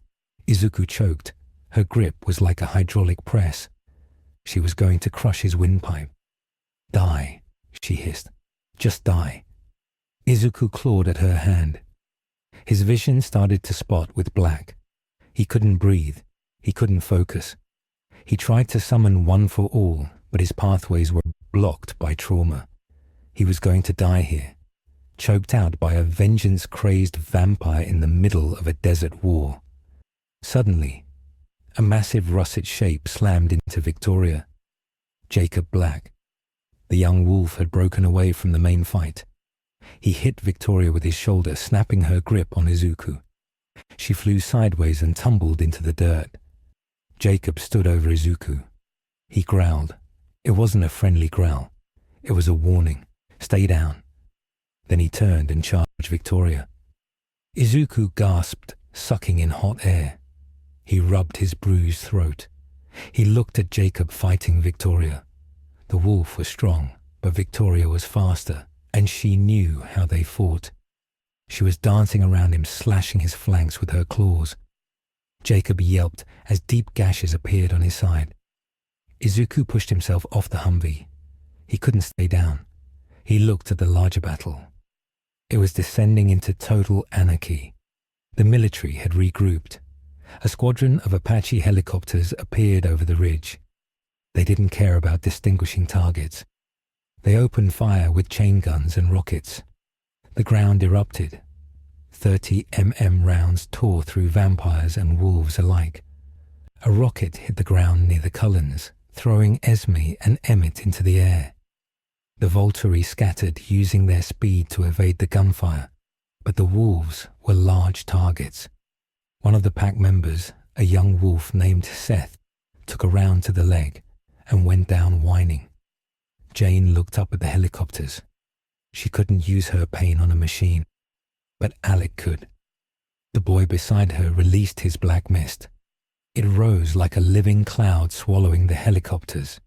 Izuku choked. Her grip was like a hydraulic press. She was going to crush his windpipe. "Die," she hissed. "Just die." Izuku clawed at her hand. His vision started to spot with black. He couldn't breathe. He couldn't focus. He tried to summon One for All, but his pathways were blocked by trauma. He was going to die here, choked out by a vengeance-crazed vampire in the middle of a desert war. Suddenly, a massive russet shape slammed into Victoria. Jacob Black. The young wolf had broken away from the main fight. He hit Victoria with his shoulder, snapping her grip on Izuku. She flew sideways and tumbled into the dirt. Jacob stood over Izuku. He growled. It wasn't a friendly growl. It was a warning. "Stay down." Then he turned and charged Victoria. Izuku gasped, sucking in hot air. He rubbed his bruised throat. He looked at Jacob fighting Victoria. The wolf was strong, but Victoria was faster, and she knew how they fought. She was dancing around him, slashing his flanks with her claws. Jacob yelped as deep gashes appeared on his side. Izuku pushed himself off the Humvee. He couldn't stay down. He looked at the larger battle. It was descending into total anarchy. The military had regrouped. A squadron of Apache helicopters appeared over the ridge. They didn't care about distinguishing targets. They opened fire with chain guns and rockets. The ground erupted. 30 rounds tore through vampires and wolves alike. A rocket hit the ground near the Cullens, throwing Esme and Emmett into the air. The Volturi scattered, using their speed to evade the gunfire, but the wolves were large targets. One of the pack members, a young wolf named Seth, took a round to the leg and went down whining. Jane looked up at the helicopters. She couldn't use her pain on a machine, but Alec could. The boy beside her released his black mist. It rose like a living cloud swallowing the helicopters.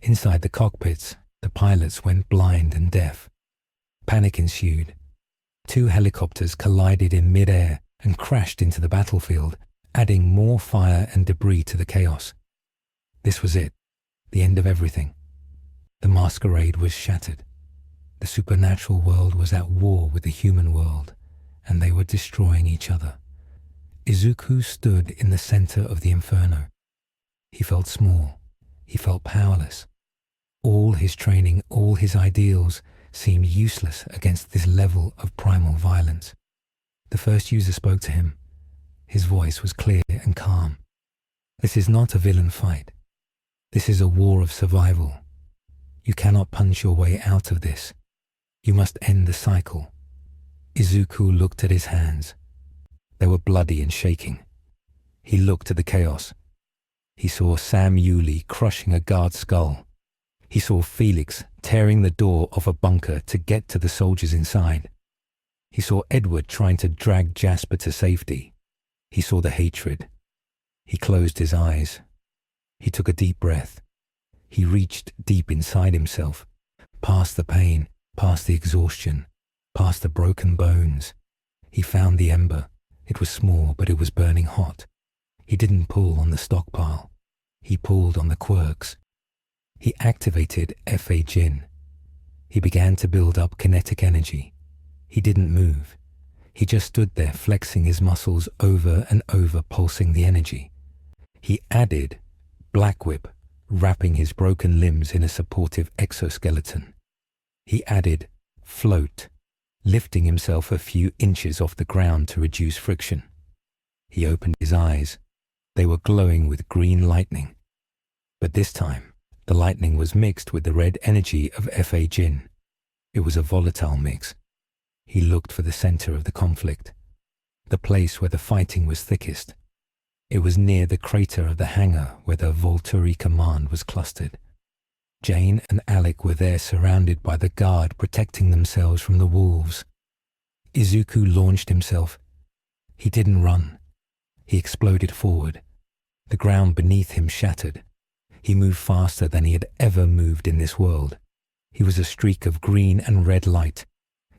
Inside the cockpits, the pilots went blind and deaf. Panic ensued. 2 helicopters collided in mid-air and crashed into the battlefield, adding more fire and debris to the chaos. This was it, the end of everything. The masquerade was shattered. The supernatural world was at war with the human world, and they were destroying each other. Izuku stood in the center of the inferno. He felt small. He felt powerless. All his training, all his ideals seemed useless against this level of primal violence. The first user spoke to him. His voice was clear and calm. This is not a villain fight. This is a war of survival. You cannot punch your way out of this. You must end the cycle. Izuku looked at his hands. They were bloody and shaking. He looked at the chaos. He saw Sam Yuli crushing a guard's skull. He saw Felix tearing the door of a bunker to get to the soldiers inside. He saw Edward trying to drag Jasper to safety. He saw the hatred. He closed his eyes. He took a deep breath. He reached deep inside himself, past the pain, past the exhaustion, past the broken bones. He found the ember. It was small, but it was burning hot. He didn't pull on the stockpile. He pulled on the quirks. He activated Fa Jin. He began to build up kinetic energy. He didn't move. He just stood there, flexing his muscles over and over, pulsing the energy. He added Black Whip, wrapping his broken limbs in a supportive exoskeleton. He added Float, lifting himself a few inches off the ground to reduce friction. He opened his eyes. They were glowing with green lightning. But this time, the lightning was mixed with the red energy of Fa Jin. It was a volatile mix. He looked for the center of the conflict, the place where the fighting was thickest. It was near the crater of the hangar where the Volturi command was clustered. Jane and Alec were there, surrounded by the guard protecting themselves from the wolves. Izuku launched himself. He didn't run. He exploded forward. The ground beneath him shattered. He moved faster than he had ever moved in this world. He was a streak of green and red light.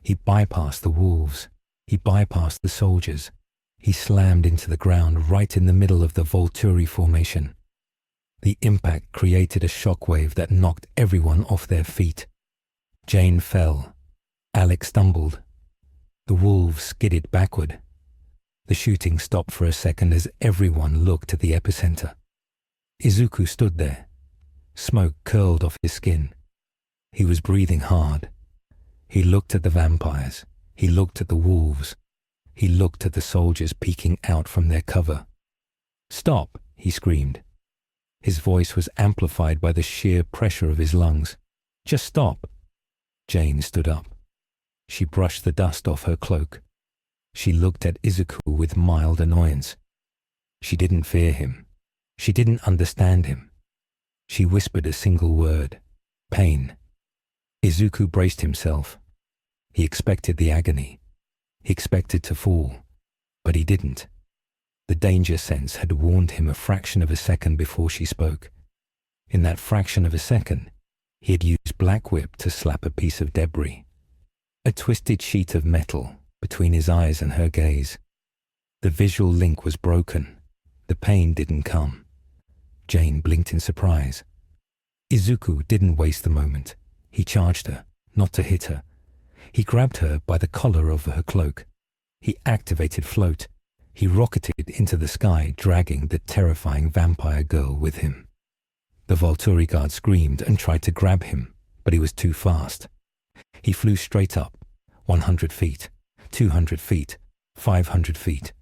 He bypassed the wolves. He bypassed the soldiers. He slammed into the ground right in the middle of the Volturi formation. The impact created a shockwave that knocked everyone off their feet. Jane fell. Alec stumbled. The wolves skidded backward. The shooting stopped for a second as everyone looked at the epicenter. Izuku stood there. Smoke curled off his skin. He was breathing hard. He looked at the vampires. He looked at the wolves. He looked at the soldiers peeking out from their cover. "Stop!" he screamed. His voice was amplified by the sheer pressure of his lungs. "Just stop!" Jane stood up. She brushed the dust off her cloak. She looked at Izuku with mild annoyance. She didn't fear him. She didn't understand him. She whispered a single word: pain. Izuku braced himself. He expected the agony. He expected to fall, but he didn't. The danger sense had warned him a fraction of a second before she spoke. In that fraction of a second, he had used Black Whip to slap a piece of debris, a twisted sheet of metal between his eyes and her gaze. The visual link was broken. The pain didn't come. Jane blinked in surprise. Izuku didn't waste the moment. He charged her, not to hit her. He grabbed her by the collar of her cloak. He activated float. He rocketed into the sky, dragging the terrifying vampire girl with him. The Volturi guard screamed and tried to grab him, but he was too fast. He flew straight up, 100 feet, 200 feet, 500 feet.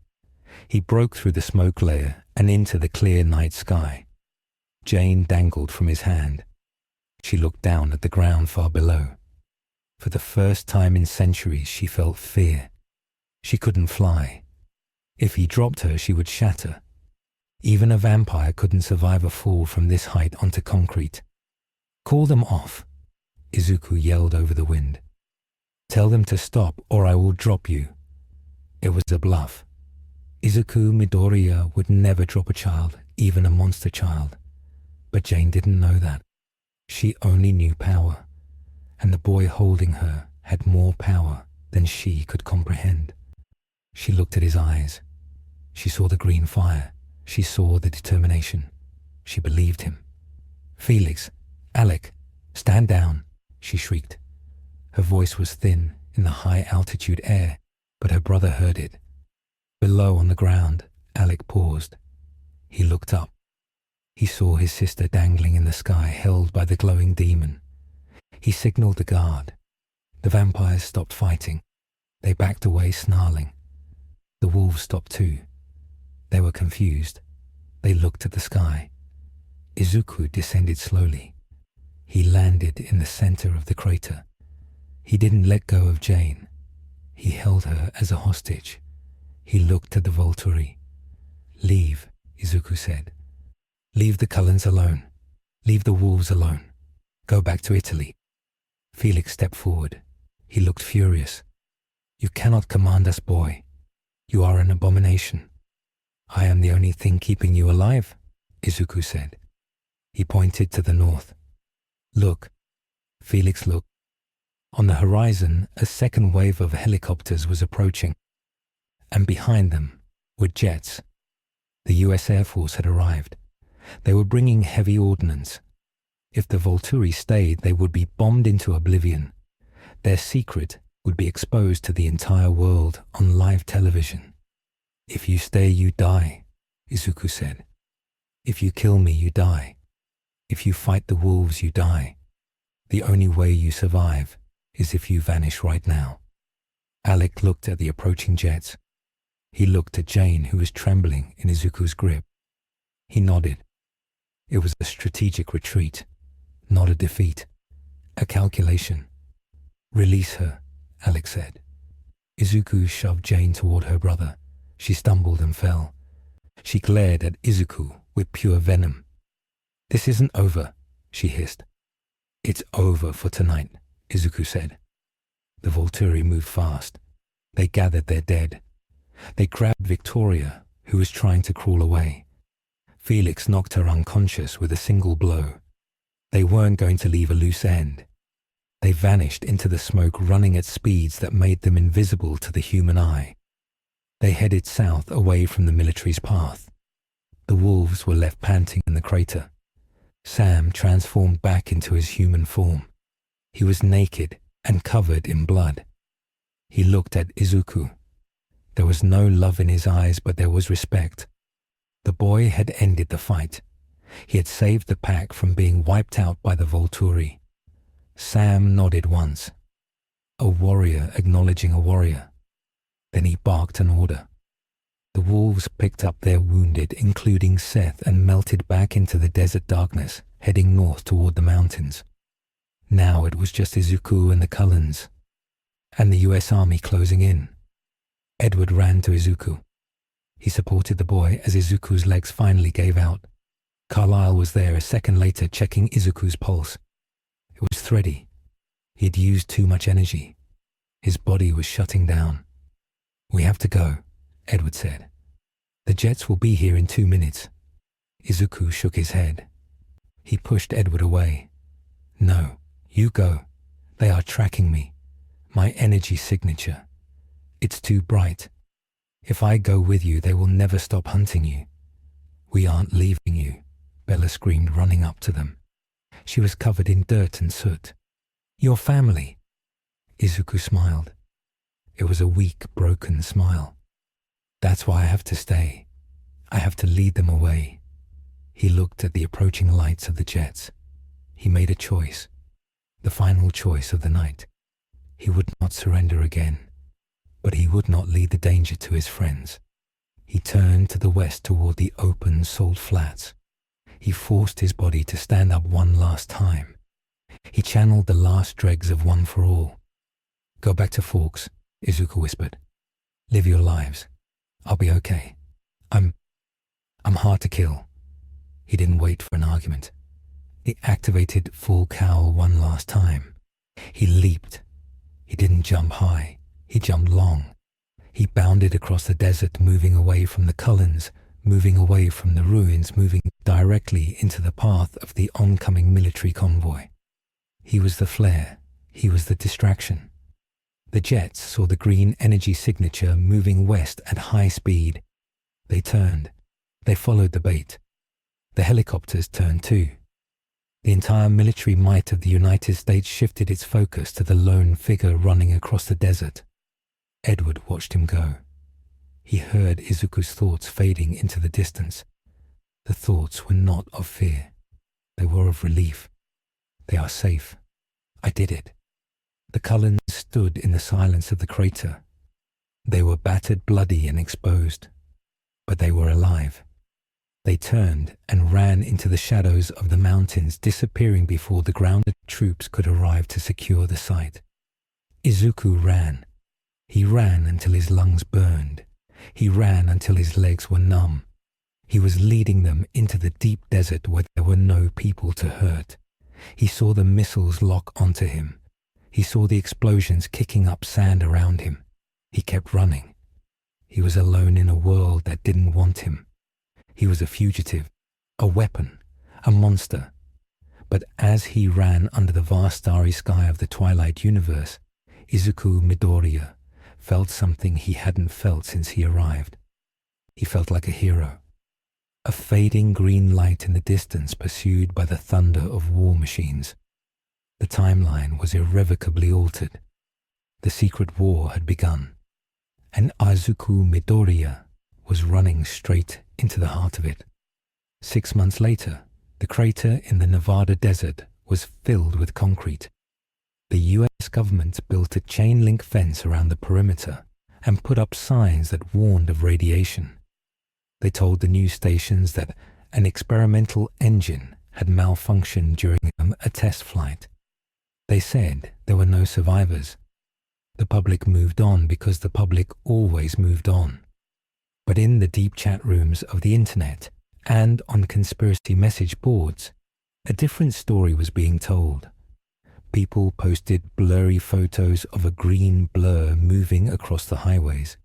He broke through the smoke layer and into the clear night sky. Jane dangled from his hand. She looked down at the ground far below. For the first time in centuries, she felt fear. She couldn't fly. If he dropped her, she would shatter. Even a vampire couldn't survive a fall from this height onto concrete. "Call them off," Izuku yelled over the wind. "Tell them to stop or I will drop you." It was a bluff. Izuku Midoriya would never drop a child, even a monster child. But Jane didn't know that. She only knew power, and the boy holding her had more power than she could comprehend. She looked at his eyes. She saw the green fire. She saw the determination. She believed him. "Felix, Alec, stand down," she shrieked. Her voice was thin in the high-altitude air, but her brother heard it. Below on the ground, Alec paused. He looked up. He saw his sister dangling in the sky, held by the glowing demon. He signaled the guard. The vampires stopped fighting. They backed away, snarling. The wolves stopped too. They were confused. They looked at the sky. Izuku descended slowly. He landed in the center of the crater. He didn't let go of Jane. He held her as a hostage. He looked at the Volturi. "Leave," Izuku said. "Leave the Cullens alone. Leave the wolves alone. Go back to Italy." Felix stepped forward. He looked furious. "You cannot command us, boy. You are an abomination." "I am the only thing keeping you alive," Izuku said. He pointed to the north. "Look." Felix looked. On the horizon, a second wave of helicopters was approaching, and behind them were jets. The US Air Force had arrived. They were bringing heavy ordnance. If the Volturi stayed, they would be bombed into oblivion. Their secret would be exposed to the entire world on live television. "If you stay, you die," Izuku said. "If you kill me, you die. If you fight the wolves, you die. The only way you survive is if you vanish right now." Alec looked at the approaching jets. He looked at Jane, who was trembling in Izuku's grip. He nodded. It was a strategic retreat, not a defeat, a calculation. "Release her," Alec said. Izuku shoved Jane toward her brother. She stumbled and fell. She glared at Izuku with pure venom. "This isn't over," she hissed. "It's over for tonight," Izuku said. The Volturi moved fast. They gathered their dead. They grabbed Victoria, who was trying to crawl away. Felix knocked her unconscious with a single blow. They weren't going to leave a loose end. They vanished into the smoke, running at speeds that made them invisible to the human eye. They headed south away from the military's path. The wolves were left panting in the crater. Sam transformed back into his human form. He was naked and covered in blood. He looked at Izuku. There was no love in his eyes, but there was respect. The boy had ended the fight. He had saved the pack from being wiped out by the Volturi. Sam nodded once. A warrior acknowledging a warrior. Then he barked an order. The wolves picked up their wounded, including Seth, and melted back into the desert darkness, heading north toward the mountains. Now it was just Izuku and the Cullens, and the US Army closing in. Edward ran to Izuku. He supported the boy as Izuku's legs finally gave out. Carlyle was there a second later, checking Izuku's pulse. It was thready. He had used too much energy. His body was shutting down. "We have to go," Edward said. "The jets will be here in 2 minutes." Izuku shook his head. He pushed Edward away. "No, you go. They are tracking me. My energy signature. It's too bright. If I go with you, they will never stop hunting you." "We aren't leaving you," Bella screamed, running up to them. She was covered in dirt and soot. "Your family." Izuku smiled. It was a weak, broken smile. "That's why I have to stay. I have to lead them away." He looked at the approaching lights of the jets. He made a choice, the final choice of the night. He would not surrender again, but he would not lead the danger to his friends. He turned to the west toward the open salt flats. He forced his body to stand up one last time. He channeled the last dregs of One for All. "Go back to Forks," Izuku whispered. "Live your lives. I'll be okay. I'm hard to kill." He didn't wait for an argument. He activated full cowl one last time. He leaped. He didn't jump high. He jumped long. He bounded across the desert, moving away from the Cullens, moving away from the ruins, moving directly into the path of the oncoming military convoy. He was the flare. He was the distraction. The jets saw the green energy signature moving west at high speed. They turned. They followed the bait. The helicopters turned too. The entire military might of the United States shifted its focus to the lone figure running across the desert. Edward watched him go. He heard Izuku's thoughts fading into the distance. The thoughts were not of fear. They were of relief. "They are safe. I did it." The Cullens stood in the silence of the crater. They were battered, bloody, and exposed. But they were alive. They turned and ran into the shadows of the mountains, disappearing before the grounded troops could arrive to secure the site. Izuku ran. He ran until his lungs burned. He ran until his legs were numb. He was leading them into the deep desert where there were no people to hurt. He saw the missiles lock onto him. He saw the explosions kicking up sand around him. He kept running. He was alone in a world that didn't want him. He was a fugitive, a weapon, a monster. But as he ran under the vast starry sky of the Twilight universe, Izuku Midoriya felt something he hadn't felt since he arrived. He felt like a hero. A fading green light in the distance pursued by the thunder of war machines. The timeline was irrevocably altered. The secret war had begun, and Izuku Midoriya was running straight into the heart of it. 6 months later, the crater in the Nevada desert was filled with concrete. The US government built a chain-link fence around the perimeter and put up signs that warned of radiation. They told the news stations that an experimental engine had malfunctioned during a test flight. They said there were no survivors. The public moved on because the public always moved on. But in the deep chat rooms of the internet and on conspiracy message boards, a different story was being told. People posted blurry photos of a green blur moving across the highways.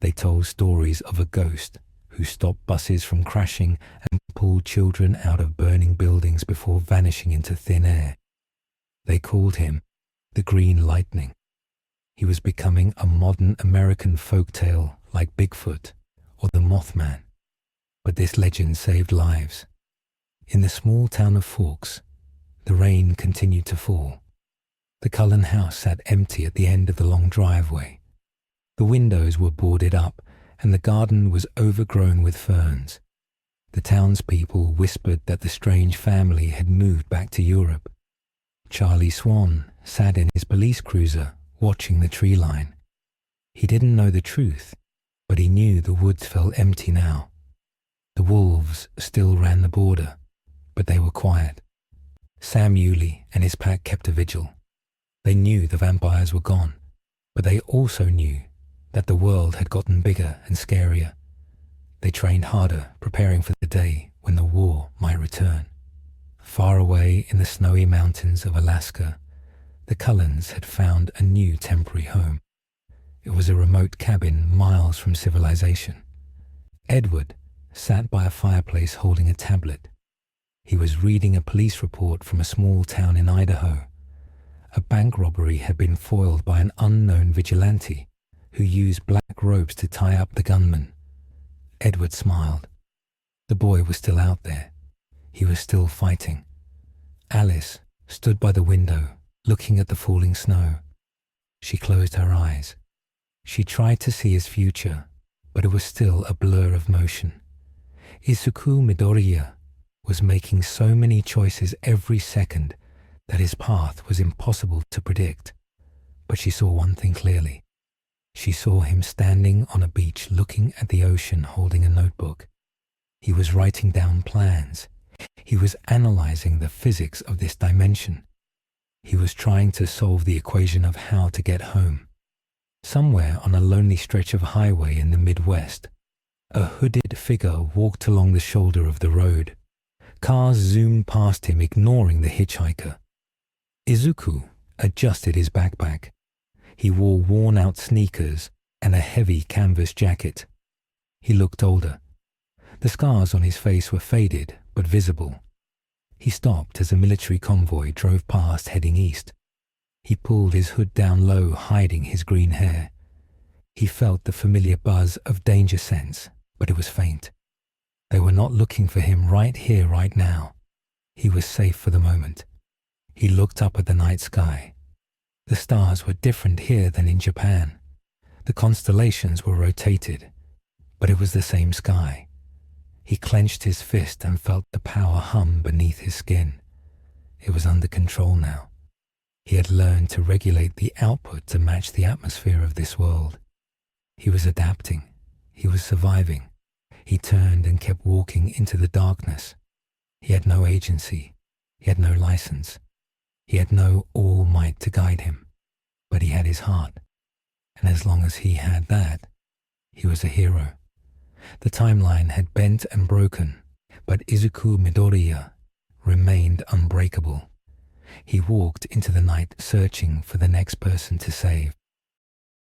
They told stories of a ghost who stopped buses from crashing and pulled children out of burning buildings before vanishing into thin air. They called him the Green Lightning. He was becoming a modern American folktale like Bigfoot or the Mothman. But this legend saved lives. In the small town of Forks, the rain continued to fall. The Cullen house sat empty at the end of the long driveway. The windows were boarded up and the garden was overgrown with ferns. The townspeople whispered that the strange family had moved back to Europe. Charlie Swan sat in his police cruiser watching the tree line. He didn't know the truth, but he knew the woods felt empty now. The wolves still ran the border, but they were quiet. Sam Yulee and his pack kept a vigil. They knew the vampires were gone, but they also knew that the world had gotten bigger and scarier. They trained harder, preparing for the day when the war might return. Far away in the snowy mountains of Alaska, the Cullens had found a new temporary home. It was a remote cabin miles from civilization. Edward sat by a fireplace holding a tablet. He was reading a police report from a small town in Idaho. A bank robbery had been foiled by an unknown vigilante who used black ropes to tie up the gunman. Edward smiled. The boy was still out there. He was still fighting. Alice stood by the window, looking at the falling snow. She closed her eyes. She tried to see his future, but it was still a blur of motion. Izuku Midoriya was making so many choices every second that his path was impossible to predict. But she saw one thing clearly. She saw him standing on a beach looking at the ocean holding a notebook. He was writing down plans. He was analyzing the physics of this dimension. He was trying to solve the equation of how to get home. Somewhere on a lonely stretch of highway in the Midwest, a hooded figure walked along the shoulder of the road. Cars zoomed past him, ignoring the hitchhiker. Izuku adjusted his backpack. He wore worn-out sneakers and a heavy canvas jacket. He looked older. The scars on his face were faded but visible. He stopped as a military convoy drove past heading east. He pulled his hood down low, hiding his green hair. He felt the familiar buzz of danger sense, but it was faint. They were not looking for him right here, right now. He was safe for the moment. He looked up at the night sky. The stars were different here than in Japan. The constellations were rotated, but it was the same sky. He clenched his fist and felt the power hum beneath his skin. It was under control now. He had learned to regulate the output to match the atmosphere of this world. He was adapting. He was surviving. He turned and kept walking into the darkness. He had no agency. He had no license. He had no all might to guide him. But he had his heart. And as long as he had that, he was a hero. The timeline had bent and broken, but Izuku Midoriya remained unbreakable. He walked into the night searching for the next person to save.